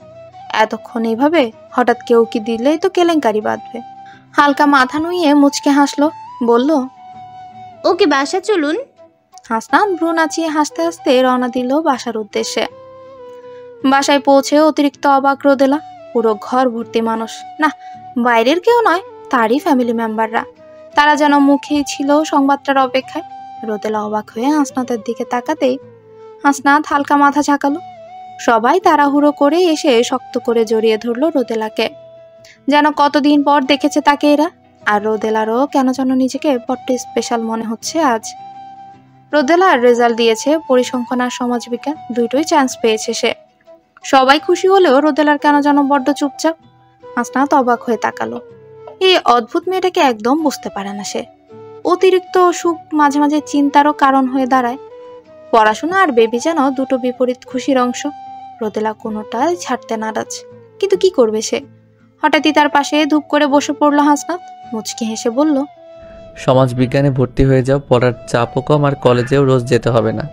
এতক্ষণ এইভাবে হঠাৎ কেউ কি দিলেই তো কেলেঙ্কারি বাঁধবে। হালকা মাথা নুইয়ে মুচকে হাসলো, বলল, ওকে বাসা চলুন। হাসনাত ভ্রু নাচিয়ে হাসতে হাসতে রওনা দিল বাসার উদ্দেশ্যে। বাসায় পৌঁছে অতিরিক্ত অবাক রোদেলা। পুরো ঘর ভর্তি মানুষ। না, বাইরের কেউ নয়, তারই ফ্যামিলি মেম্বাররা। তারা যেন মুখেই ছিল সংবাদটার অপেক্ষায়। রোদেলা অবাক হয়ে হাসনাতের দিকে তাকাতেই হাসনাত হালকা মাথা ঝাঁকালো। সবাই তাড়াহুড়ো করে এসে শক্ত করে জড়িয়ে ধরলো রোদেলাকে। যেন কতদিন পর দেখেছে তাকে এরা। আর রোদেলারও কেন যেন নিজেকে বড্ড স্পেশাল মনে হচ্ছে আজ। রোদেলার রেজাল্ট দিয়েছে পরিসংখ্যান আর সমাজবিজ্ঞান, দুটোই চান্স পেয়েছে সে। সবাই খুশি হলেও রোদেলার কেন যেন বড্ড চুপচাপ। হাসনাত অবাক হয়ে তাকালো। এই অদ্ভুত মেয়েটাকে একদম বুঝতে পারে না সে। অতিরিক্ত সুখ মাঝে মাঝে চিন্তারও কারণ হয়ে দাঁড়ায়। পড়াশোনা আর বেবি যেন দুটো বিপরীত খুশির অংশ। রোদেলা কোনোটাই ছাড়তে নারাজ, কিন্তু কি করবে সে? হঠাৎই তার পাশে ধূপ করে বসে পড়লো হাসনাত। মুচকি হেসে বলল, সমাজ বিজ্ঞানে ভর্তি হয়ে যাও, পড়ার চাপও কম আর কলেজেও রোজ যেতে হবে না।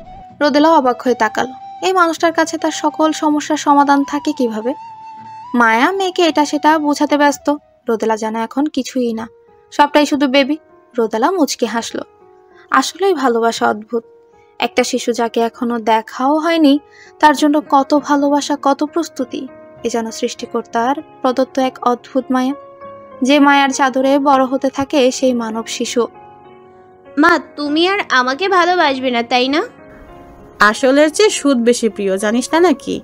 রোদেলা অবাক হয়ে তাকালো। এই মানুষটার কাছে তার সকল সমস্যার সমাধান থাকে কিভাবে? মায়া মেয়েকে এটা সেটা বোঝাতে ব্যস্ত। রোদেলা যেন এখন কিছুই না, সবটাই শুধু বেবি। রোদেলা মুচকি হাসলো। আসলেই ভালোবাসা অদ্ভুত। একটা শিশু যাকে এখনো দেখাও হয়নি, তার জন্য কত ভালোবাসা, কত প্রস্তুতি। এ যেন সৃষ্টিকর্তার প্রদত্ত এক অদ্ভুত মায়া, যে মায়ার চাদরে বড় হতে থাকে সেই মানব শিশু। মা, তুমি আর আমাকে ভালোবাসবে না, তাই না? আসলের চেয়ে সুদ বেশি প্রিয়, জানিস না নাকি?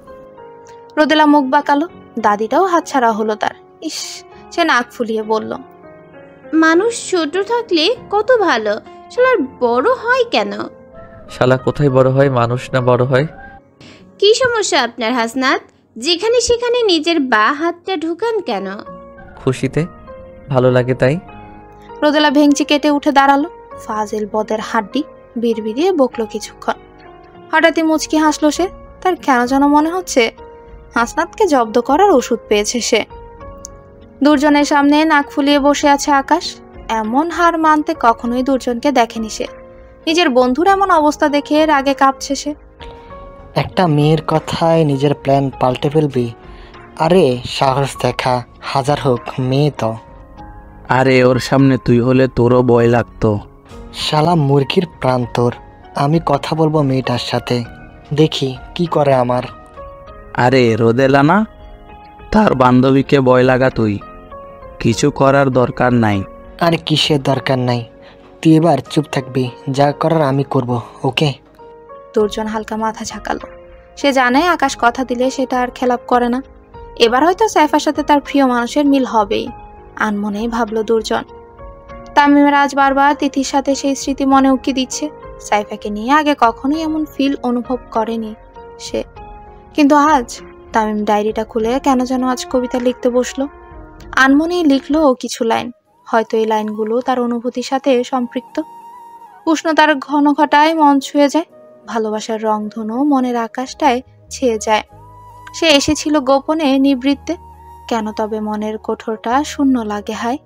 রোদেলা মুখ বাঁকালো। দাদিটাও হাতছাড়া হলো তার। ইস, সে নাক ফুলিয়ে বলল, মানুষ ছোট থাকলে কত ভালো, শালার বড় হয় কেন? শালা কোথায় বড় হয়, মানুষ না বড় হয়? কি সমস্যা আপনার হাসনাত? যেখানে সেখানে নিজের হাতটা ঢুকান কেন? খুশিতে, ভালো লাগে তাই। রোদেলা ভেঙচি কেটে উঠে দাঁড়ালো। ফাজিল বদের হাড্ডি বিড়বিড়িয়ে বকলো কিছুক্ষণ। হঠাৎই মুচকি হাসলো সে। তার কেন যেন মনে হচ্ছে হাসনাতকে জব্দ করার ওষুধ পেয়েছে সে। দুর্জনের সামনে নাক ফুলিয়ে বসে আছে আকাশ। এমন হার মানতে কখনোই দুর্জনকে দেখেনি সে। নিজের বন্ধুর এমন অবস্থা দেখে রাগে কাঁপছে সে। একটা মেয়ের কথায় নিজের প্ল্যান পাল্টে ফেলবি? আরে সাহস দেখা, হাজার হোক মেয়ে তো। আরে ওর সামনে তুই হলে তোরও ভয় লাগতো। শালা মুরগির প্রাণ তোর। আমি কথা বলবো মেয়েটার সাথে, দেখি কি করে আমার। আরে রোদেলা না, তার বান্ধবীকে ভয় লাগা তুই। কিছু করার দরকার নাই। আরে কিসের দরকার নাই, তুই এবার চুপ থাকবি, যা করার আমি করব, ওকে? দুর্জন হালকা মাথা ঝাঁকালো। সে জানে আকাশ কথা দিলে সেটা আর খেলাপ করে না। এবার হয়তো সাইফার সাথে তার প্রিয় মানুষের মিল হবেই, আনমনেই ভাবলো দুর্জন। তামিমের আজ বারবার তিথির সাথে সেই স্মৃতি মনে উকি দিচ্ছে। সাইফাকে নিয়ে আগে কখনোই এমন ফিল অনুভব করেনি সে, কিন্তু আজ তামিম ডায়েরিটা খুলে কেন যেন আজ কবিতা লিখতে বসলো। আনমনেই লিখলো কিছু লাইন। হয়তো এই লাইনগুলো তার অনুভূতির সাথে সম্পৃক্ত। উষ্ণতার ঘন ঘটায় মন ছুঁয়ে যায়, ভালোবাসার রংধনু মনের আকাশটায় ছেয়ে যায়। সে এসেছিল গোপনে নিবৃত্তে, কেন তবে মনের কোঠরটা শূন্য লাগে হায়।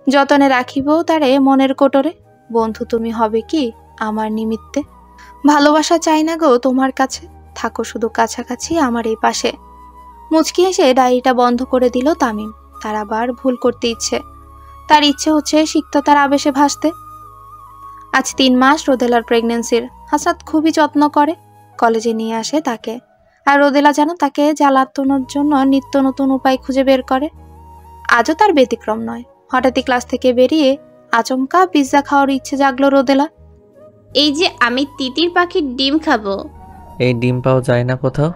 যতনে রাখিব তারে মনের কোটরে, বন্ধু তুমি হবে কি আমার নিমিত্তে। ভালোবাসা চাই না গো তোমার কাছে, থাকো শুধু কাছাকাছি আমার এই পাশে। মুচকি হেসে ডায়েরিটা বন্ধ করে দিল তামিম। তার আবার ভুল করতে ইচ্ছে। তার ইচ্ছে হচ্ছে সিক্ততার আবেশে ভাসতে। আজ 3 মাস রোদেলার প্রেগনেন্সির। হাসনাত খুবই যত্ন করে, কলেজে নিয়ে আসে তাকে। আর রোদেলা যেন তাকে জ্বালাতনের জন্য নিত্য নতুন উপায় খুঁজে বের করে। আজও তার ব্যতিক্রম নয়। হঠাৎই ক্লাস থেকে বেরিয়ে আচমকা পিৎজা খাওয়ার ইচ্ছে জাগলো রোদেলা। এই যে আমি তিতির পাখির ডিম খাবো। এই ডিম পাওয়া যায় না কোথাও।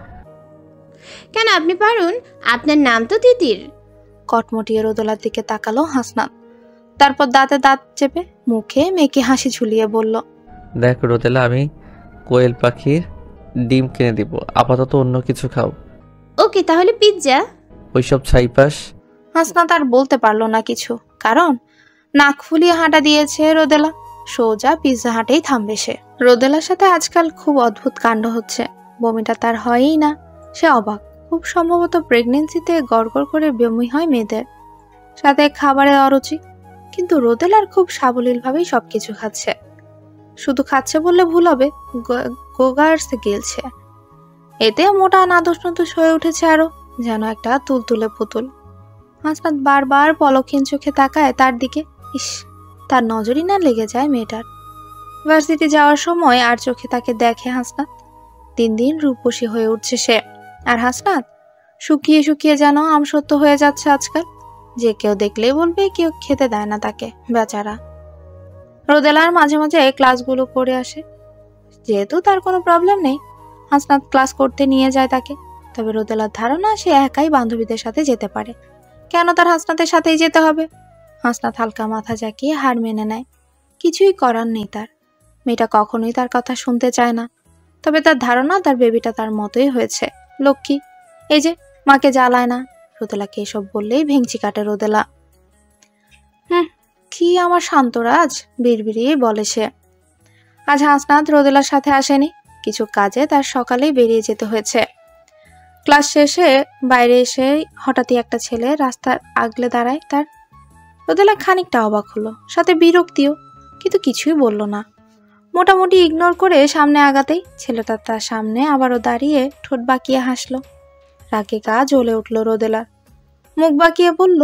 কেন, আপনি পারুন, আপনার নাম তো তিতির। কটমটিয়ে রোদেলার দিকে তাকালো হাসনাত। তারপর দাঁতে দাঁত চেপে মুখে মেকি হাসি ঝুলিয়ে বলল, দেখ রোদেলা, আমি কোয়েল পাখির ডিম কিনে দিব, আপাতত অন্য কিছু খাও। ওকে, তাহলে পিৎজা। ওইসব ছাইপাস। হাসনাত আর বলতে পারলো না কিছু, কারণ নাক ফুলিয়ে হাঁটা দিয়েছে রোদেলা। সোজা পিৎজা হাটেই থামবে সে। রোদেলার সাথে আজকাল খুব অদ্ভুত কাণ্ড হচ্ছে। বমিটা তার হয়ই না, সে অবাক। খুব সম্ভবত প্রেগনেন্সিতে গড়গড় করে বমি হয় মেয়েদের, সাথে খাবারের অরুচি। কিন্তু রোদেলার খুব সাবলীলভাবেই সবকিছু খাচ্ছে। শুধু খাচ্ছে বললে ভুল হবে, গোগার্স গিলছে। এতে মোটা নাদোষ নদোষ হয়ে উঠেছে আরো, যেন একটা তুলতুলে পুতুল। হাসনাত বারবার পলকহীন চোখে তাকায় তার দিকে। ইস, তার নজরই না লেগে যায় মেয়েটার। ভার্সিটি যাওয়ার সময় আর চোখে তাকে দেখে হাসনাত। দিন দিন রূপসী হয়ে উঠছে সে। আর হাসনাত শুকিয়ে শুকিয়ে যেন আমসত্ব হয়ে যাচ্ছে আজকাল। যে কেউ দেখলেই বলবে কেউ খেতে দেয় না তাকে, বেচারা। রোদেলার মাঝে মাঝে ক্লাসগুলো করে আসে। যেহেতু তার কোনো প্রবলেম নেই, হাসনাত ক্লাস করতে নিয়ে যায় তাকে। তবে রোদেলার ধারণা সে একাই বান্ধবীদের সাথে যেতে পারে, কেন তার হাসনাতের সাথেই যেতে হবে? হাসনাত হালকা মাথা জাকিয়ে হার মেনে নেয়। কিছুই করার নেই তার। মেয়েটা কখনোই তার কথা শুনতে চায় না। তবে তার ধারণা তার বেবিটা তার মতোই হয়েছে, লক্ষ্মী। এই যে মাকে জ্বালায় না। রোদেলাকে এসব বললেই ভেঙচি কাটে রোদেলা। কি আমার শান্তরাজ, বিড়বিড়িয়ে বলে সে। আজ হাসনাত রোদেলার সাথে আসেনি, কিছু কাজে তার সকালেই বেরিয়ে যেতে হয়েছে। ক্লাস শেষে বাইরে এসে হঠাৎই একটা ছেলে রাস্তার আগলে দাঁড়ায় তার। রোদেলা খানিকটা অবাক হলো, সাথে বিরক্তিও, কিন্তু কিছুই বলল না। মোটামুটি ইগনোর করে সামনে আগাতেই ছেলেটা তার সামনে আবারও দাঁড়িয়ে ঠোঁট বাঁকিয়ে হাসলো। রাগে গা জ্বলে উঠল রোদেলার। মুখ বাঁকিয়ে বলল,